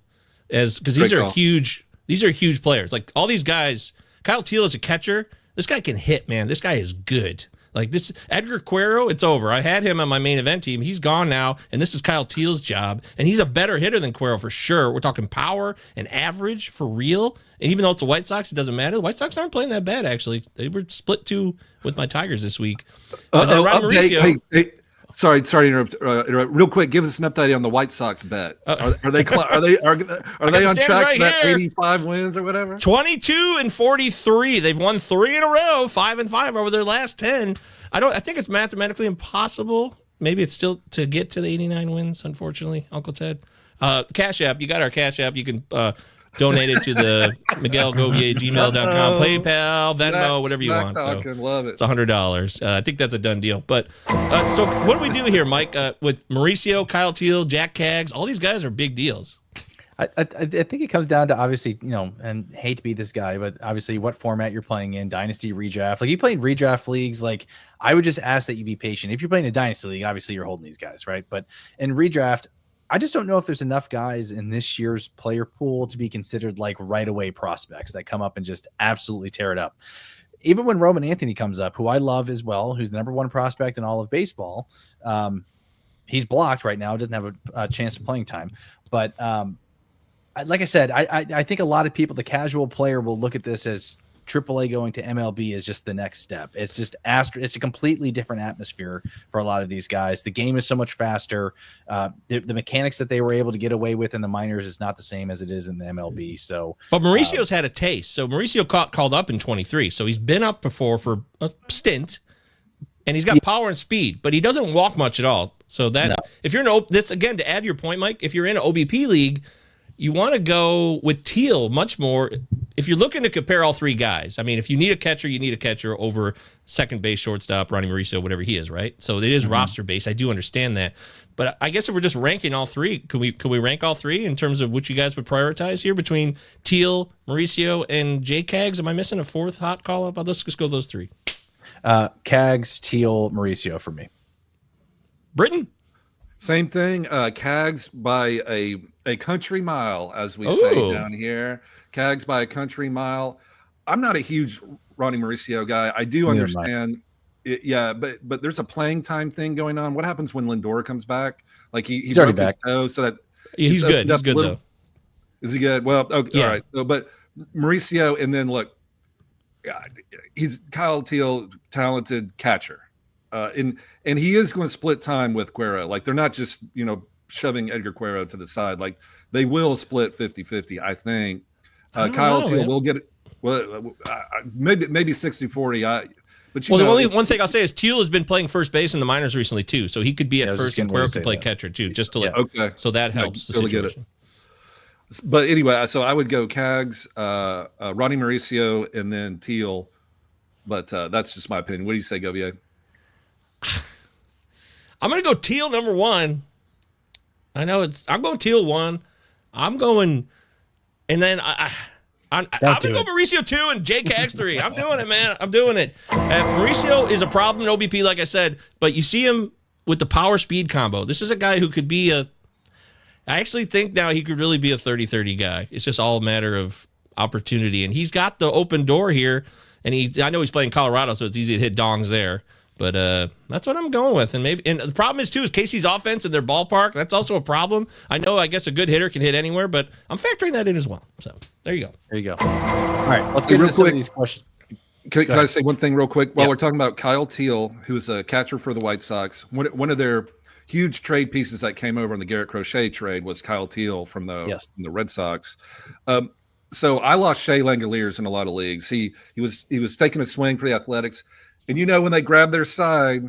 because these are huge. These are huge players. Like all these guys, Kyle Teal is a catcher. This guy can hit, man. This guy is good. Like this, Edgar Cuero, it's over. I had him on my main event team. He's gone now, and this is Kyle Teal's job. And he's a better hitter than Cuero for sure. We're talking power and average for real. And even though it's the White Sox, it doesn't matter. The White Sox aren't playing that bad, actually. They were split 2 with my Tigers this week. But then Ron Mauricio. Hey. Sorry to interrupt. Real quick, give us an update on the White Sox bet. Are they on track for that 85 wins or whatever? 22-43. They've won 3 in a row, 5-5 over their last 10. I think it's mathematically impossible. Maybe it's still to get to the 89 wins. Unfortunately, Uncle Ted. Cash App. You got our Cash App. You can donate it to the Miguel Govier gmail.com, PayPal, Venmo, whatever you want. So love it. It's $100. I think that's a done deal. But so what do we do here, Mike? With Mauricio, Kyle Teal, Jack Cags, all these guys are big deals. I think it comes down to obviously, and hate to be this guy, but obviously what format you're playing in, dynasty, redraft. Like you play in redraft leagues, like I would just ask that you be patient. If you're playing a dynasty league, obviously you're holding these guys, right? But in redraft, I just don't know if there's enough guys in this year's player pool to be considered like right away prospects that come up and just absolutely tear it up. Even when Roman Anthony comes up, who I love as well, who's the number 1 prospect in all of baseball, he's blocked right now, doesn't have a chance of playing time. But like I said, I think a lot of people, the casual player, will look at this as AAA going to MLB is just the next step. It's just it's a completely different atmosphere for a lot of these guys. The game is so much faster. The mechanics that they were able to get away with in the minors is not the same as it is in the MLB. So, but Mauricio's had a taste. So Mauricio called up in 23. So he's been up before for a stint, and he's got power and speed, but he doesn't walk much at all. So if you're this again to add your point, Mike, if you're in an OBP league, you want to go with Teal much more. If you're looking to compare all 3 guys, I mean, if you need a catcher, you need a catcher over second base, shortstop, Ronnie Mauricio, whatever he is, right? So it is roster based. I do understand that, but I guess if we're just ranking all 3, can we rank all 3 in terms of which you guys would prioritize here between Teal, Mauricio, and J Cags? Am I missing a 4th hot call up? Let's just go those 3. Cags, Teal, Mauricio for me. Britton. Same thing. Cags by a country mile, as we say down here. Cags by a country mile. I'm not a huge Ronnie Mauricio guy. I do understand. But there's a playing time thing going on. What happens when Lindor comes back? Like he's already back. Toe, so that he's good. He's good though. Is he good? Well, okay, all right. So, but Mauricio, and then look, he's Kyle Teal, talented catcher. And he is going to split time with Cuero. Like they're not just, shoving Edgar Cuero to the side. Like they will split 50-50, I think. Kyle Teal will get it. Well, maybe 60-40. But the only one thing I'll say is Teal has been playing first base in the minors recently too, so he could be at first and Cuero could play catcher too, just to so that helps the situation. But anyway, so I would go Cags, Ronnie Mauricio, and then Teal. But that's just my opinion. What do you say, Govier? I'm going to go Teal number 1. I'm going Teal 1. I'm going, and then I'm going to go Mauricio 2 and J Cags 3. I'm doing it, man. I'm doing it. Mauricio is a problem in OBP, like I said, but you see him with the power speed combo. This is a guy who could be I actually think now he could really be a 30-30 guy. It's just all a matter of opportunity, and he's got the open door here, and I know he's playing Colorado, so it's easy to hit dongs there. But that's what I'm going with. And the problem is, too, is Casey's offense in their ballpark. That's also a problem. I guess a good hitter can hit anywhere, but I'm factoring that in as well. So there you go. All right, let's get into some of these questions. Can I say one thing real quick? While we're talking about Kyle Teal, who's a catcher for the White Sox, one of their huge trade pieces that came over in the Garrett Crochet trade was Kyle Teal from the Red Sox. So I lost Shea Langoliers in a lot of leagues. He was taking a swing for the Athletics. And when they grab their side,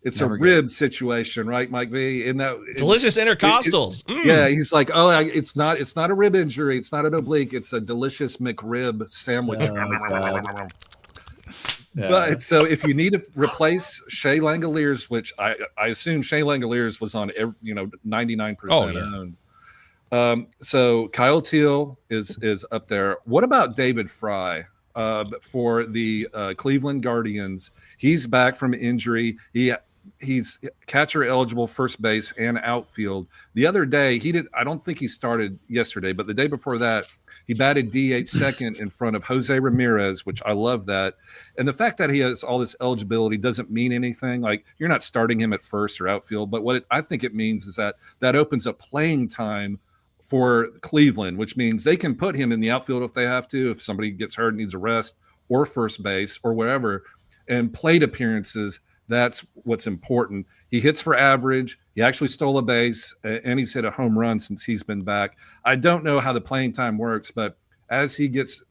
it's a rib situation, right, Mike V? In that delicious intercostals. Yeah, he's like, it's not a rib injury, it's not an oblique, it's a delicious McRib sandwich. But so if you need to replace Shea Langoliers, which I assume Shea Langoliers was on 99% owned. So Kyle Teal is up there. What about David Fry for the Cleveland Guardians? He's back from injury. He's catcher eligible, first base and outfield. The other day I don't think he started yesterday, but the day before that, he batted DH second in front of Jose Ramirez, which I love that. And the fact that he has all this eligibility doesn't mean anything. Like, you're not starting him at first or outfield, but I think it means is that opens up playing time for Cleveland, which means they can put him in the outfield if they have to, if somebody gets hurt, needs a rest, or first base or whatever. And plate appearances, that's what's important. He hits for average. He actually stole a base, and he's hit a home run since he's been back. I don't know how the playing time works, but as he gets,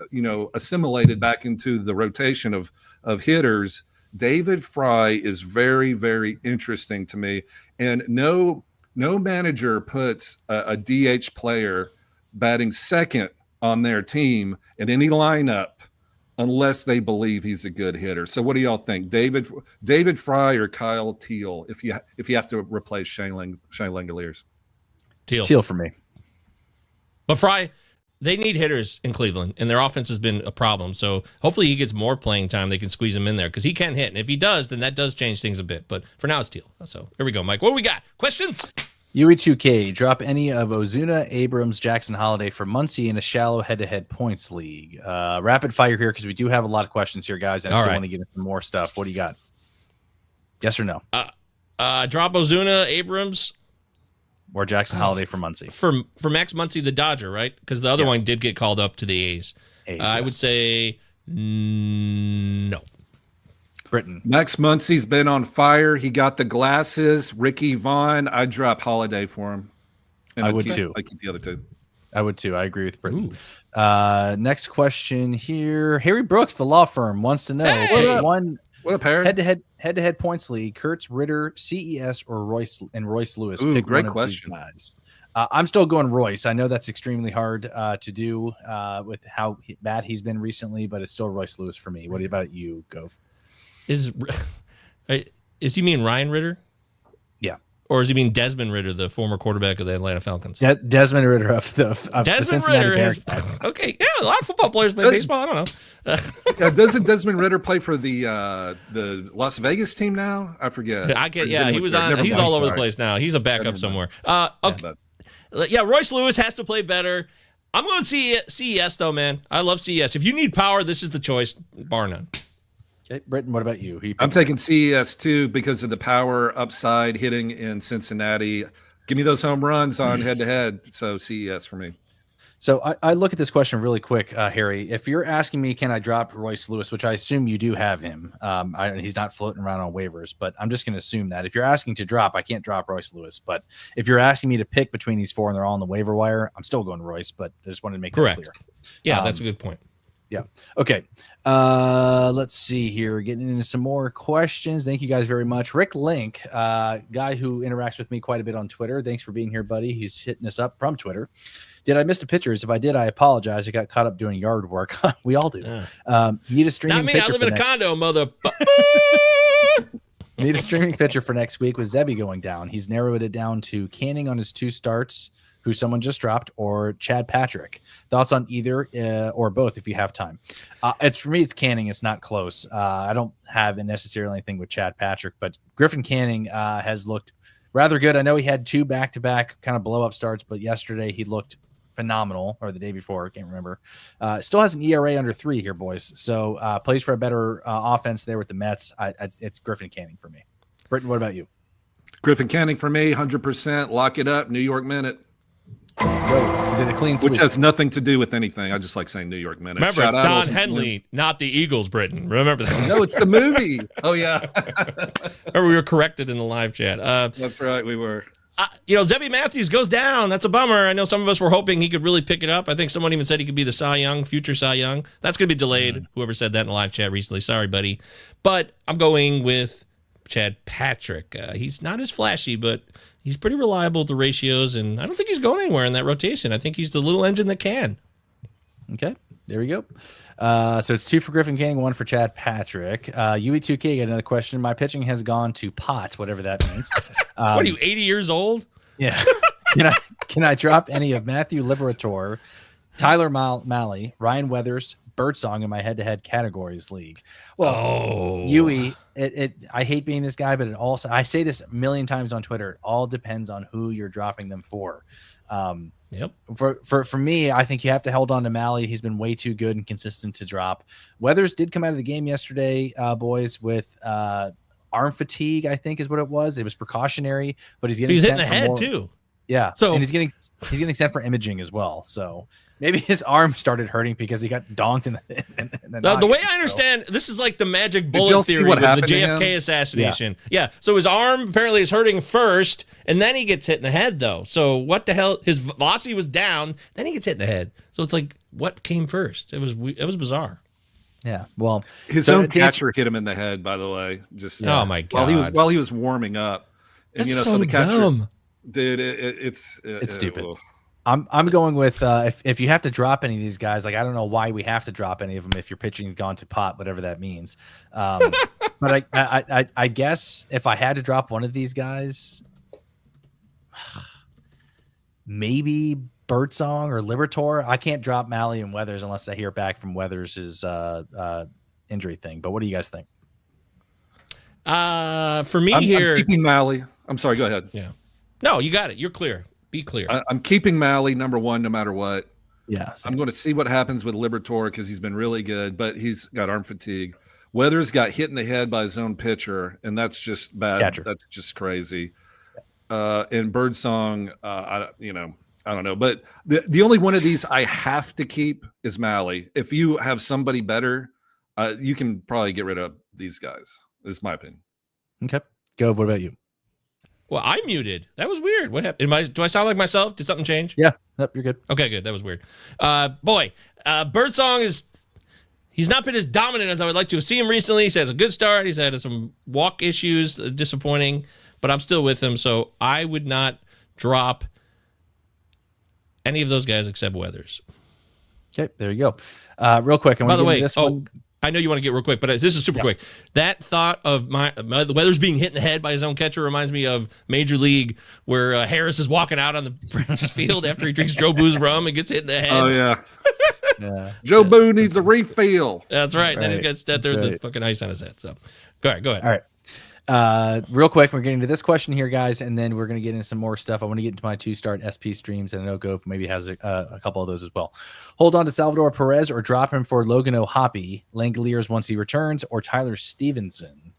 assimilated back into the rotation of hitters, David Fry is very, very interesting to me. And no manager puts a DH player batting second on their team in any lineup unless they believe he's a good hitter. So what do y'all think? David Fry or Kyle Teal if you have to replace Shane Langoliers? Teal for me. But Fry, they need hitters in Cleveland, and their offense has been a problem. So hopefully he gets more playing time. They can squeeze him in there because he can hit. And if he does, then that does change things a bit. But for now, it's Teal. So here we go, Mike. What do we got? Questions? UE2K, drop any of Ozuna, Abrams, Jackson Holiday for Muncie in a shallow head-to-head points league. Rapid fire here because we do have a lot of questions here, guys. I still want to get into some more stuff. What do you got? Yes or no? Drop Ozuna, Abrams, or Jackson Holiday for Muncie. For Max Muncie, the Dodger, right? Because the other one did get called up to the A's. I would say no. Britton. Max Muncie's been on fire. He got the glasses. Ricky Vaughn. I'd drop Holiday for him. And I would too. I keep the other two. I would too. I agree with Britton. Next question here. Harry Brooks, the law firm, wants to know what up, Harry? Head-to-head points league. Kurtz, Ritter, CES, or Royce Lewis. Ooh, Pick great question. Guys. I'm still going Royce. I know that's extremely hard to do with how bad he's been recently, but it's still Royce Lewis for me. What about you, Gov? Is he mean Ryan Ritter? Yeah. Or does he mean Desmond Ritter, the former quarterback of the Atlanta Falcons? Desmond Ritter of the Cincinnati Bears. Okay, yeah, a lot of football players play baseball. I don't know. Doesn't Desmond Ritter play for the Las Vegas team now? I forget. He was on. He's all over the place now. He's a backup somewhere. Okay. Yeah, Royce Lewis has to play better. I'm going to see CES though, man. I love CES. If you need power, this is the choice, bar none. Okay, Britton, what about you? I'm taking CES too because of the power upside hitting in Cincinnati. Give me those home runs on head-to-head. So CES for me. So I look at this question really quick, Harry. If you're asking me, can I drop Royce Lewis, which I assume you do have him. He's not floating around on waivers, but I'm just going to assume that. If you're asking to drop, I can't drop Royce Lewis. But if you're asking me to pick between these four and they're all on the waiver wire, I'm still going Royce, but I just wanted to make that clear. Yeah, that's a good point. Yeah. Okay. Let's see here. Getting into some more questions. Thank you guys very much. Rick Link, guy who interacts with me quite a bit on Twitter. Thanks for being here, buddy. He's hitting us up from Twitter. Did I miss the pictures? If I did, I apologize. I got caught up doing yard work. We all do. Need a streaming picture. Not me. I live in a condo, mother. Need a streaming picture for next week with Zebby going down. He's narrowed it down to Canning on his 2 starts, who someone just dropped, or Chad Patrick. Thoughts on either or both if you have time. For me, it's Canning. It's not close. I don't have necessarily anything with Chad Patrick, but Griffin Canning has looked rather good. I know he had 2 back-to-back kind of blow-up starts, but yesterday he looked phenomenal, or the day before, I can't remember. Still has an ERA under 3 here, boys. So plays for a better offense there with the Mets. It's Griffin Canning for me. Britton, what about you? Griffin Canning for me, 100%. Lock it up. New York Minute. Go. Is it a clean sweep? Which has nothing to do with anything. I just like saying New York Minute. Remember, it's Don Henley, not the Eagles, Britton. Remember that. No, it's the movie. Oh, yeah. Remember, we were corrected in the live chat. That's right, we were. Zebby Matthews goes down. That's a bummer. I know some of us were hoping he could really pick it up. I think someone even said he could be the Cy Young, future Cy Young. That's going to be delayed. Whoever said that in the live chat recently. Sorry, buddy. But I'm going with Chad Patrick. He's not as flashy, but he's pretty reliable with the ratios, and I don't think he's going anywhere in that rotation. I think he's the little engine that can. Okay, there we go. So it's 2 for Griffin Canning, 1 for Chad Patrick. UE2K got another question. My pitching has gone to pot, whatever that means. What are you, 80 years old? Yeah. Can I drop any of Matthew Liberator, Tyler Malley, Ryan Weathers, Birdsong in my head-to-head categories league? Well, Yui, I hate being this guy, but it also, I say this a million times on Twitter, it all depends on who you're dropping them for. Yep. For me, I think you have to hold on to Malley. He's been way too good and consistent to drop. Weathers did come out of the game yesterday, boys, with arm fatigue, I think is what it was. It was precautionary, but he's getting hitting the head too. Yeah. So and he's getting sent for imaging as well. So maybe his arm started hurting because he got donked in the way I understand, this is like the magic bullet theory with the JFK assassination. Yeah. So his arm apparently is hurting first, and then he gets hit in the head, though. So what the hell? His velocity was down, then he gets hit in the head. So it's like, what came first? It was bizarre. Yeah. Well, his own catcher hit him in the head, by the way. Just oh my god! While he was warming up, and that's so the catcher, dumb. Dude, it's stupid. I'm going with if you have to drop any of these guys, like I don't know why we have to drop any of them if your pitching's gone to pot, whatever that means. But I guess if I had to drop one of these guys, maybe Birdsong or Liberator. I can't drop Malley and Weathers unless I hear back from Weathers' injury thing. But what do you guys think? For me, I'm keeping Malley. I'm sorry. Go ahead. Yeah. No, you got it. You're clear. Be clear. I'm keeping Malley number one no matter what. Yeah. I'm going to see what happens with Liberator because he's been really good, but he's got arm fatigue. Weathers got hit in the head by his own pitcher, and that's just bad. Catcher. That's just crazy. And Birdsong, I don't know. But the only one of these I have to keep is Malley. If you have somebody better, you can probably get rid of these guys. Is my opinion. Okay. Gov, what about you? Well, I muted. That was weird. What happened? Do I sound like myself? Did something change? Yeah. Nope, you're good. Okay, good. That was weird. Birdsong he's not been as dominant as I would like to see him recently. He's had a good start. He's had some walk issues, disappointing, but I'm still with him. So I would not drop any of those guys except Weathers. Okay, there you go. Real quick. By the way, I know you want to get real quick, but this is super quick. That thought of the Weathers being hit in the head by his own catcher reminds me of Major League, where Harris is walking out on the practice field after he drinks Joe Boo's rum and gets hit in the head. Oh yeah. Joe Boo needs a refill. That's right. Then he gets that there with the fucking ice on his head. So, go ahead. All right. Real quick, we're getting to this question here, guys, and then we're going to get into some more stuff. I want to get into my 2-start SP streams, and I know Gove maybe has a couple of those as well. Hold on to Salvador Perez or drop him for Logan O'Hoppe, Langoliers once he returns, or Tyler Stevenson.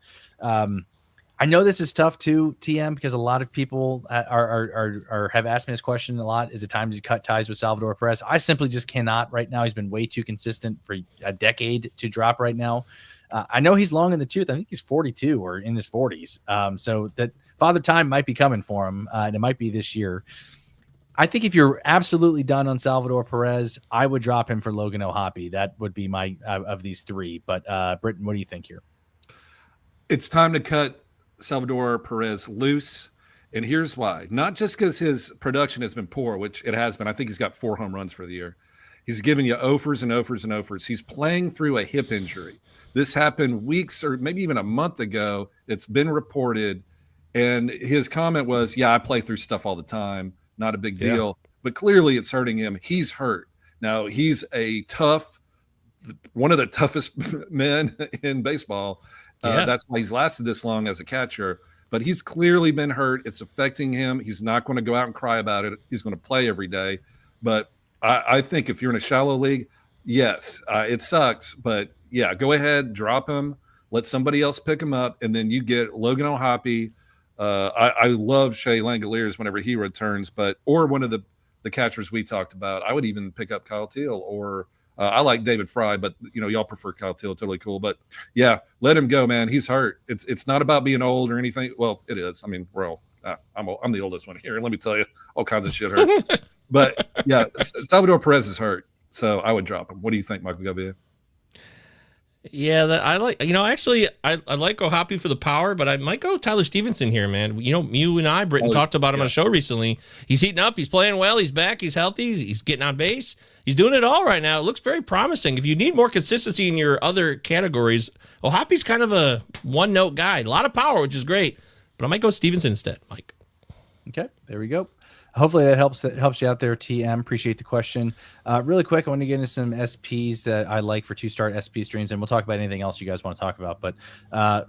I know this is tough too, TM, because a lot of people are have asked me this question a lot. Is it time to cut ties with Salvador Perez? I simply just cannot right now. He's been way too consistent for a decade to drop right now. I know he's long in the tooth. I think he's 42 or in his 40s. So that father time might be coming for him, and it might be this year. I think if you're absolutely done on Salvador Perez, I would drop him for Logan O'Hoppe. That would be my of these three. But Britton, what do you think here? It's time to cut Salvador Perez loose. And here's why. Not just because his production has been poor, which it has been. I think he's got 4 home runs for the year. He's giving you offers and offers and offers. He's playing through a hip injury. This happened weeks or maybe even a month ago. It's been reported. And his comment was, yeah, I play through stuff all the time. Not a big deal. But clearly it's hurting him. He's hurt. Now, he's one of the toughest men in baseball. That's why he's lasted this long as a catcher. But he's clearly been hurt. It's affecting him. He's not going to go out and cry about it. He's going to play every day. But I think if you're in a shallow league, yes, it sucks. But, yeah, go ahead, drop him. Let somebody else pick him up, and then you get Logan O'Hoppe. I love Shea Langoliers whenever he returns, or one of the catchers we talked about. I would even pick up Kyle Teal, or I like David Fry, but y'all prefer Kyle Teal. Totally cool. But yeah, let him go, man. He's hurt. It's not about being old or anything. Well, it is. I mean, we're all. I'm the oldest one here. Let me tell you, all kinds of shit hurts. But yeah, Salvador Perez is hurt, so I would drop him. What do you think, Michael Govier? Yeah, I like, actually, I like O'Hoppe for the power, but I might go Tyler Stevenson here, man. You and I, Britton, talked about him on a show recently. He's heating up. He's playing well. He's back. He's healthy. He's getting on base. He's doing it all right now. It looks very promising. If you need more consistency in your other categories, O'Hoppe's kind of a one-note guy. A lot of power, which is great, but I might go Stevenson instead, Mike. Okay, there we go. hopefully that helps you out there, TM. Appreciate the question. Really quick, I want to get into some SPs that I like for 2-start SP streams, and we'll talk about anything else you guys want to talk about. But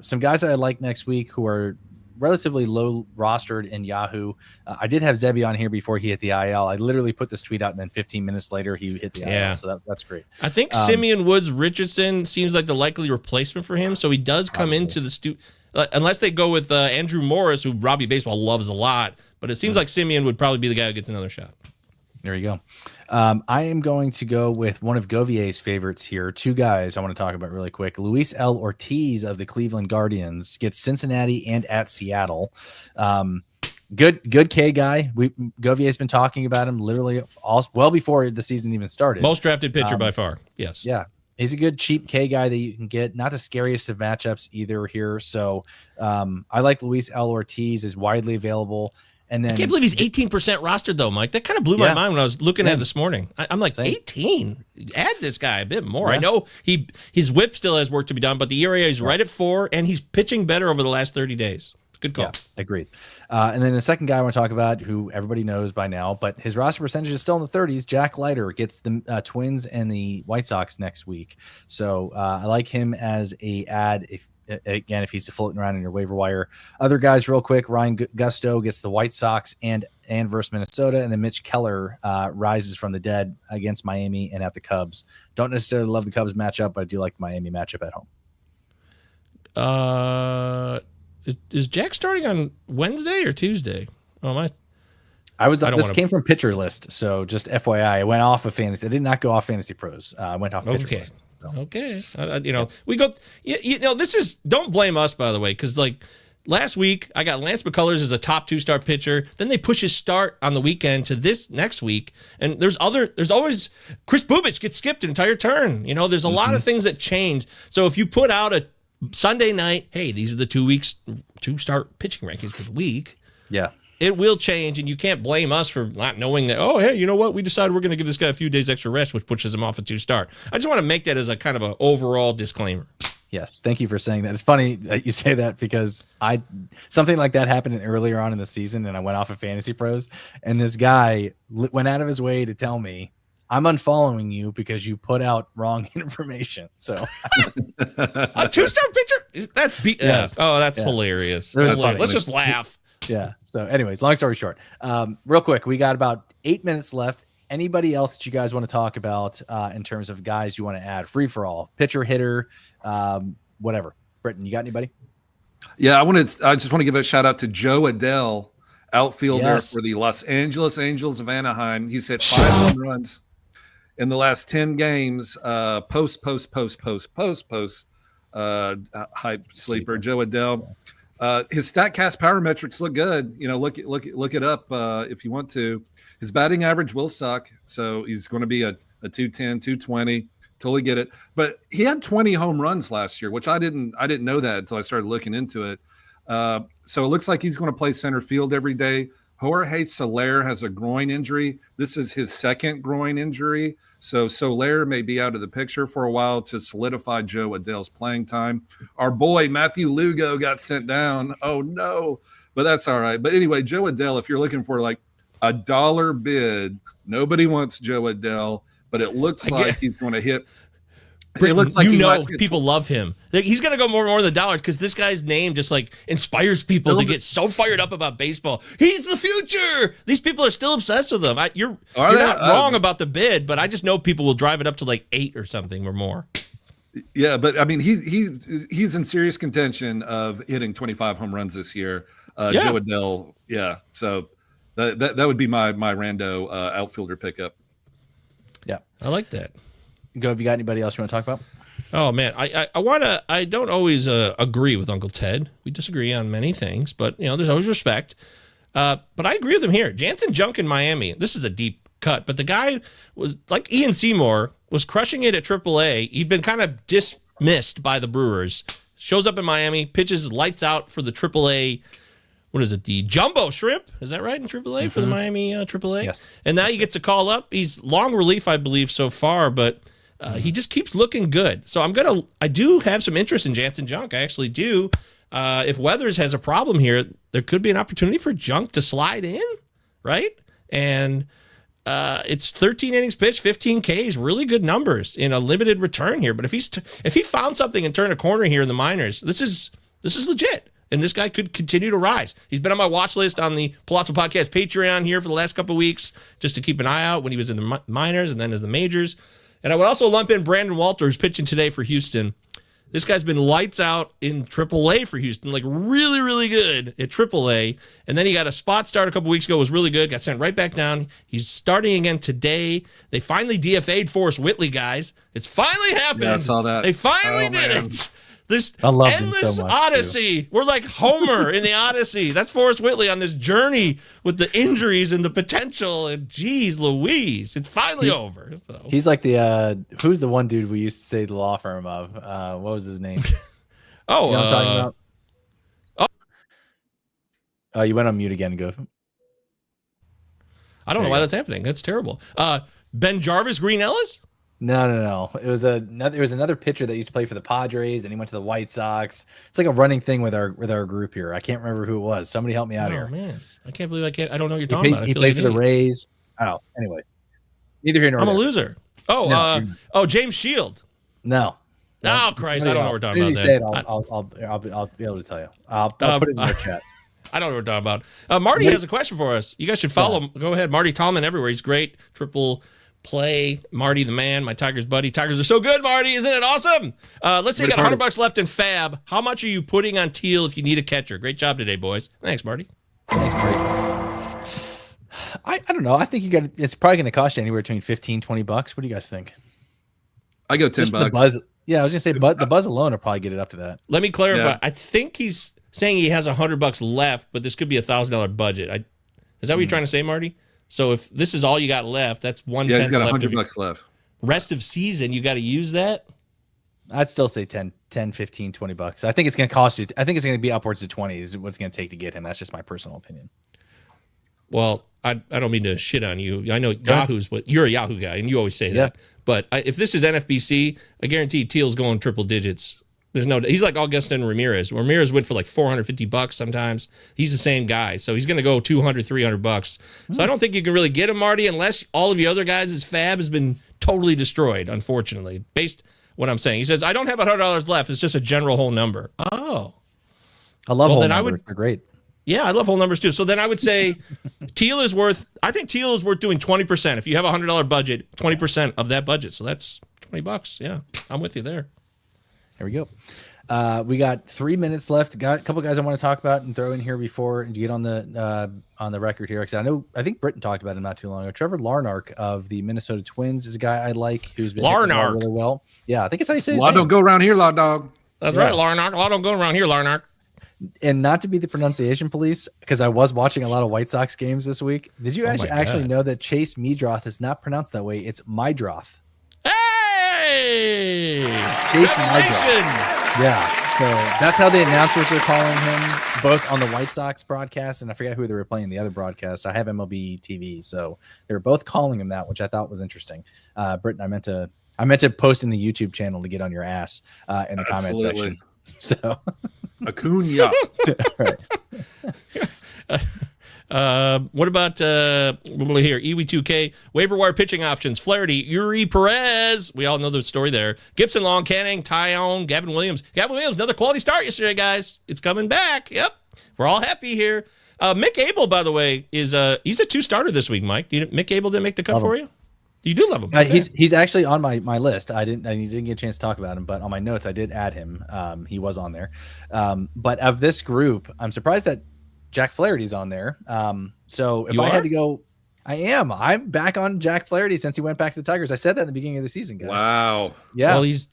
some guys that I like next week who are relatively low rostered in Yahoo. I did have Zebby on here before he hit the IL. I literally put this tweet out, and then 15 minutes later he hit the IL. So that's great. I think Simeon Woods Richardson seems like the likely replacement for him. So he does come into the unless they go with Andrew Morris, who Robbie Baseball loves a lot. But it seems like Simeon would probably be the guy who gets another shot. There you go. I am going to go with one of Govier's favorites here. 2 guys I want to talk about really quick. Luis L. Ortiz of the Cleveland Guardians gets Cincinnati and at Seattle. Good K guy. Govier's been talking about him literally well before the season even started. Most drafted pitcher by far. Yes. Yeah. He's a good cheap K guy that you can get. Not the scariest of matchups either here. So I like Luis L. Ortiz, is widely available. And then I can't believe he's 18% rostered though, Mike. That kind of blew my mind when I was looking at it this morning. I'm like, 18? Add this guy a bit more. I know his whip still has work to be done, but the ERA is right at 4, and he's pitching better over the last 30 days. Good call. Yeah, agreed. And then the second guy I want to talk about, who everybody knows by now, but his roster percentage is still in the 30s. Jack Leiter gets the Twins and the White Sox next week. So I like him as a ad if he's floating around in your waiver wire. Other guys real quick, Ryan Gusto gets the White Sox and versus Minnesota, and then Mitch Keller rises from the dead against Miami and at the Cubs. Don't necessarily love the Cubs matchup, but I do like the Miami matchup at home. Is Jack starting on Wednesday or Tuesday? This came from Pitcher List, so just FYI, I went off of Fantasy. I did not go off Fantasy Pros. I went off Pitcher List. So. Okay. We go. This is, don't blame us, by the way, because like last week I got Lance McCullers as a top 2-star pitcher. Then they push his start on the weekend to this next week, and there's always Chris Bubich gets skipped an entire turn. There's a lot of things that change. So if you put out a Sunday night, hey, these are the 2-start pitching rankings for the week. Yeah. It will change, and you can't blame us for not knowing that, oh, hey, you know what? We decided we're going to give this guy a few days extra rest, which pushes him off a 2-star. I just want to make that as a kind of an overall disclaimer. Yes, thank you for saying that. It's funny that you say that because something like that happened earlier on in the season, and I went off of Fantasy Pros, and this guy went out of his way to tell me, I'm unfollowing you because you put out wrong information. So a 2-star pitcher? That's hilarious. Let's just laugh. Yeah. So anyways, long story short, real quick, we got about 8 minutes left. Anybody else that you guys want to talk about in terms of guys you want to add? Free for all, pitcher, hitter, whatever. Britton, you got anybody? Yeah, I just want to give a shout out to Joe Adell, outfielder for the Los Angeles Angels of Anaheim. He's hit 5 home runs in the last 10 games. Post hype sleeper Joe Adell. His StatCast power metrics look good. Look it up if you want to. His batting average will suck, so he's going to be a 210, 220. Totally get it. But he had 20 home runs last year, which I didn't know that until I started looking into it. So it looks like he's going to play center field every day. Jorge Soler has a groin injury. This is his second groin injury. So Soler may be out of the picture for a while to solidify Joe Adell's playing time. Our boy Matthew Lugo got sent down. Oh, no. But that's all right. But anyway, Joe Adell, if you're looking for like a dollar bid, nobody wants Joe Adell, but it looks like he's going to hit. It looks like people love him. He's going to go more than $1 because this guy's name just like inspires people to get so fired up about baseball. He's the future. These people are still obsessed with him. You're not wrong about the bid, but I just know people will drive it up to like 8 or something or more. Yeah, but I mean, he's in serious contention of hitting 25 home runs this year. Joe Adell, yeah. So that would be my rando outfielder pickup. Yeah, I like that. Go. Have you got anybody else you want to talk about? Oh man, I don't always agree with Uncle Ted. We disagree on many things, but there's always respect. But I agree with him here. Jansen Junk in Miami. This is a deep cut, but the guy was like Ian Seymour was crushing it at AAA. He'd been kind of dismissed by the Brewers. Shows up in Miami, pitches lights out for the AAA. What is it? The Jumbo Shrimp? Is that right in AAA for the Miami AAA? Yes. And now he gets a call up. He's long relief, I believe, so far, but. He just keeps looking good. So I do have some interest in Jansen Junk. I actually do. If Weathers has a problem here, there could be an opportunity for Junk to slide in, right? and it's 13 innings pitched, 15 Ks, really good numbers in a limited return here. But if he found something and turned a corner here in the minors, this is legit. And this guy could continue to rise. He's been on my watch list on the Pallazzo Podcast Patreon here for the last couple of weeks, just to keep an eye out when he was in the minors and then as the majors. And I would also lump in Brandon Walter, who's pitching today for Houston. This guy's been lights out in AAA for Houston, like really, really good at AAA. And then he got a spot start a couple weeks ago, was really good, got sent right back down. He's starting again today. They finally DFA'd Forrest Whitley, guys. It's finally happened. Yeah, I saw that. They finally did it. This I love him endless so much, odyssey. Too. We're like Homer in the Odyssey. That's Forrest Whitley on this journey with the injuries and the potential. And geez Louise, it's finally over. So. He's like the who's the one dude we used to say the law firm of? What was his name? Oh, you know what I'm talking about? Oh, you went on mute again, Go. I don't know why that's happening. That's terrible. Ben Jarvis, Green Ellis? No. It was another pitcher that used to play for the Padres, and he went to the White Sox. It's like a running thing with our group here. I can't remember who it was. Somebody help me out here. Oh man, I can't believe I don't know what you're talking about. He played for the Rays. Oh, anyways, neither here nor there. I'm a loser. Oh, James Shield. No. Oh Christ, I don't know what we're talking about. Say it, I'll be able to tell you. I'll put it in the chat. I don't know what we're talking about. Marty has a question for us. You guys should follow him. Go ahead, Marty Tallman everywhere. He's great. Triple play, Marty the man, my Tigers buddy. Tigers are so good, Marty. Isn't it awesome? Let's say you got $100 left in Fab. How much are you putting on Teal if you need a catcher? Great job today, boys. Thanks, Marty. Thanks, Marty. I don't know. I think it's probably going to cost you anywhere between $15-$20. What do you guys think? I go $10. The buzz. Yeah, I was going to say the buzz alone will probably get it up to that. Let me clarify. Yeah. I think he's saying he has $100 left, but this could be $1,000 budget. Is that what you're trying to say, Marty? So if this is all you got left, that's 1/10 Yeah, he's got left. $100 left. Rest of season, you got to use that? I'd still say 10, 15, $20. I think it's going to cost you. I think it's going to be upwards of 20 is what it's going to take to get him. That's just my personal opinion. Well, I don't mean to shit on you. I know Yahoo's what you're a Yahoo guy, and you always say that. But if this is NFBC, I guarantee Teal's going triple digits. There's no. He's like Augustin Ramirez. Ramirez went for like $450 sometimes. He's the same guy, so he's going to go $200-$300. So I don't think you can really get him, Marty, unless all of the other guys' fab has been totally destroyed. Unfortunately, based what I'm saying, he says I don't have $100 left. It's just a general whole number. Oh, I love whole numbers. They're great. Yeah, I love whole numbers too. So then I would say Teal is worth. I think Teal is worth doing 20%. If you have a $100 budget, 20% of that budget. So that's $20. Yeah, I'm with you there. There we go. We got 3 minutes left. Got a couple guys I want to talk about and throw in here before you get on the record here. Because I think Britton talked about him not too long ago. Trevor Larnach of the Minnesota Twins is a guy I like who's been hitting the ball really well. Yeah, I think it's how you say his name. Don't go around here, Law Dog. That's right, Larnach. Law don't go around here, Larnach. And not to be the pronunciation police, because I was watching a lot of White Sox games this week. Did you actually know that Chase Meadroth is not pronounced that way? It's Meidroth. Hey! Chase Meidroth. Yeah, so that's how the announcers are calling him, both on the White Sox broadcast, and I forget who they were playing in the other broadcast. I have MLB TV, so they were both calling him that, which I thought was interesting. Britton, I meant to post in the YouTube channel to get on your ass in the comment section. So Acuna. Right. What about here? EW2K waiver wire pitching options. Flaherty, Yuri Perez. We all know the story there. Gibson, Long, Canning, Tyone, Gavin Williams. Gavin Williams, another quality start yesterday, guys. It's coming back. Yep, we're all happy here. Mick Abel, by the way, is he's a 2-starter this week. Mike, Mick Abel didn't make the cut for you. You do love him. He's actually on my list. I didn't get a chance to talk about him, but on my notes I did add him. He was on there. But of this group, I'm surprised that Jack Flaherty's on there. So if I had to go, I'm back on Jack Flaherty since he went back to the Tigers. I said that in the beginning of the season, guys. Wow. Yeah. Well, he's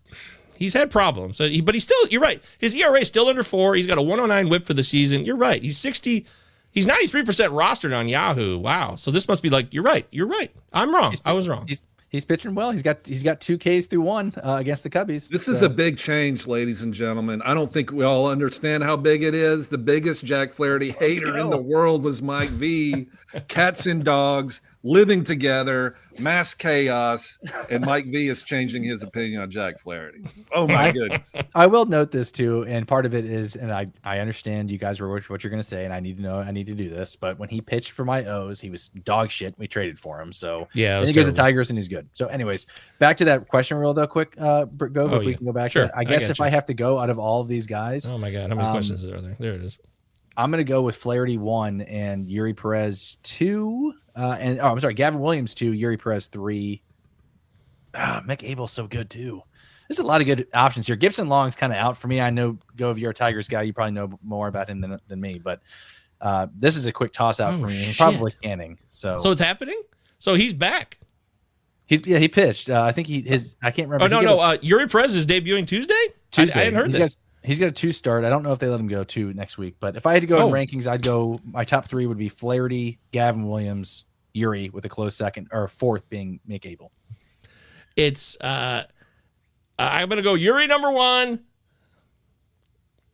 had problems. But he's still. You're right. His ERA is still under 4. He's got a 109 WHIP for the season. You're right. He's 60. He's 93% rostered on Yahoo. Wow. So this must be like, you're right. I'm wrong. I was wrong. He's pitching well. He's got 2 Ks through 1 against the Cubbies. This is a big change, ladies and gentlemen. I don't think we all understand how big it is. The biggest Jack Flaherty hater in the world was Mike V. Cats and dogs. living together, mass chaos, and Mike V is changing his opinion on Jack Flaherty. Oh my goodness. I will note this too, and part of it is, and I understand you guys were what you're going to say, and I need to do this, but when he pitched for my O's, he was dog shit. We traded for him, so yeah, and he goes to Tigers and he's good. So anyways, back to that question real though, quick, if we can go back. Sure. To that. I guess if I have to go out of all of these guys, oh my god, how many questions are there? There it is. I'm going to go with Flaherty 1 and Yuri Perez 2. Gavin Williams 2, Yuri Perez 3. Mick Abel's so good too. There's a lot of good options here. Gibson Long's kind of out for me. I know, Govier, you're a Tigers guy. You probably know more about him than me, but this is a quick toss out for me. He's probably canning. So it's happening. So he's back. He pitched. I think I can't remember. Oh no. Yuri Perez is debuting Tuesday. I hadn't heard this. He's got a 2 start. I don't know if they let him go 2 next week, but if I had to go in rankings, I'd go. My top 3 would be Flaherty, Gavin Williams, Yuri, with a close second or fourth being Mick Abel. It's I'm gonna go Yuri number 1.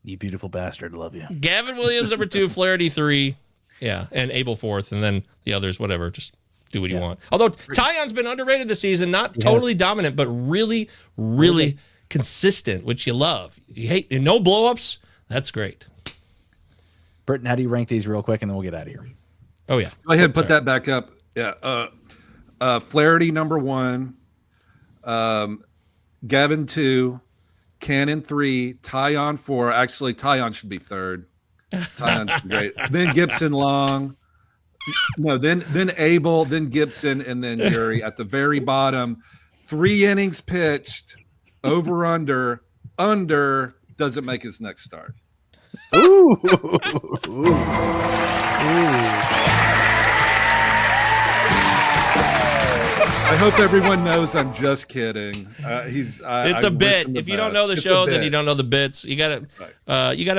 You beautiful bastard, love you. Gavin Williams number 2, Flaherty 3, yeah, and Abel 4th, and then the others, whatever. Just do what you want. Although Taillon's been underrated this season, not totally dominant, but really, really consistent, which you love. You hate no blowups. That's great. Britton, how do you rank these real quick, and then we'll get out of here? Oh yeah, Go ahead, put that back up. Yeah, Flaherty number 1, Gavin 2, Cannon 3, Taillon 4. Actually, Taillon should be 3rd. Taillon's great. Then Gibson Long. No, then Abel, then Gibson, and then Yuri at the very bottom. 3 innings pitched. Over under doesn't make his next start. Ooh. I hope everyone knows I'm just kidding. It's a bit. If you don't know the show, then you don't know the bits. You gotta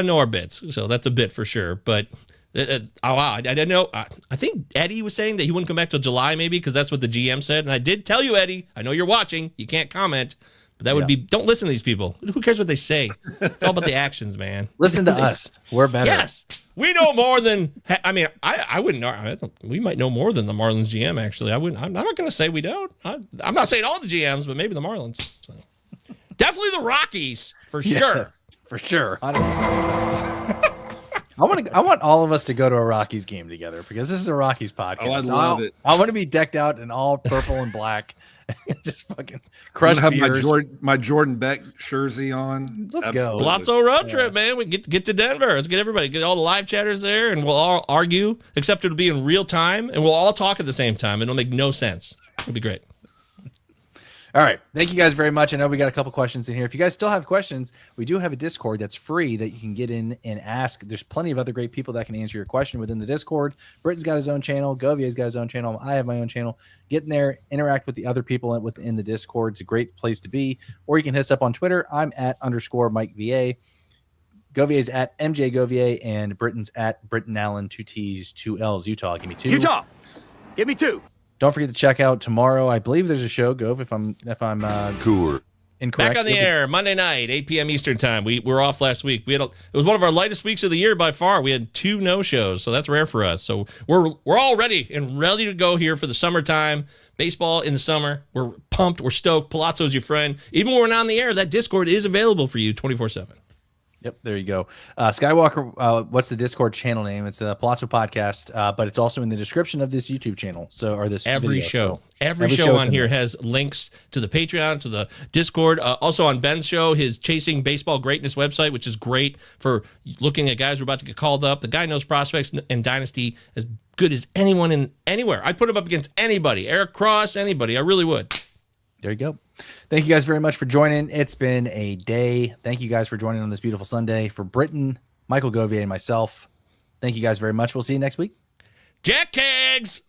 know our bits. So that's a bit for sure. But I didn't know. I think Eddie was saying that he wouldn't come back till July, maybe, because that's what the GM said. And I did tell you, Eddie. I know you're watching. You can't comment. But that would be. Don't listen to these people. Who cares what they say? It's all about the actions, man. Listen to us. We're better. Yes, we know more than. I mean, I wouldn't know. We might know more than the Marlins GM. Actually, I wouldn't. I'm not going to say we don't. I'm not saying all the GMs, but maybe the Marlins. So. Definitely the Rockies for sure. For sure. 100%. I want all of us to go to a Rockies game together because this is a Rockies podcast. Oh, I love it. I want to be decked out in all purple and black. Just fucking crush have beers. my Jordan Beck jersey on. Let's go. Pallazzo road trip, man. We get to Denver. Let's get everybody, get all the live chatters there, and we'll all argue, except it'll be in real time, and we'll all talk at the same time. It'll make no sense. It'll be great. All right. Thank you guys very much. I know we got a couple questions in here. If you guys still have questions, we do have a Discord that's free that you can get in and ask. There's plenty of other great people that can answer your question within the Discord. Britton's got his own channel. Govier's got his own channel. I have my own channel. Get in there, interact with the other people within the Discord. It's a great place to be. Or you can hit us up on Twitter. I'm at _Mike VA. Govier's at MJ Govier, and Britton's at Britton Allan, 2 T's, 2 L's. Utah, give me 2. Utah, give me 2. Don't forget to check out tomorrow. I believe there's a show, Gov, if I'm Cooler. incorrect. Back on the air Monday night, 8 p.m. Eastern time. We were off last week. It was one of our lightest weeks of the year by far. We had 2 no-shows, so that's rare for us. So we're all ready to go here for the summertime. Baseball in the summer. We're pumped. We're stoked. Pallazzo's your friend. Even when we're not on the air, that Discord is available for you 24/7. Yep, there you go. Skywalker, what's the Discord channel name? It's the Pallazzo Podcast, but it's also in the description of this YouTube channel. So, or this every video. show, So, every show on here has links to the Patreon, to the Discord. Also on Ben's show, his Chasing Baseball Greatness website, which is great for looking at guys who are about to get called up. The guy knows prospects and dynasty as good as anyone in anywhere. I'd put him up against anybody, Eric Cross, anybody. I really would. There you go. Thank you guys very much for joining. It's been a day. Thank you guys for joining on this beautiful Sunday. For Britton, Michael Govier, and myself, thank you guys very much. We'll see you next week. Jack Kegs!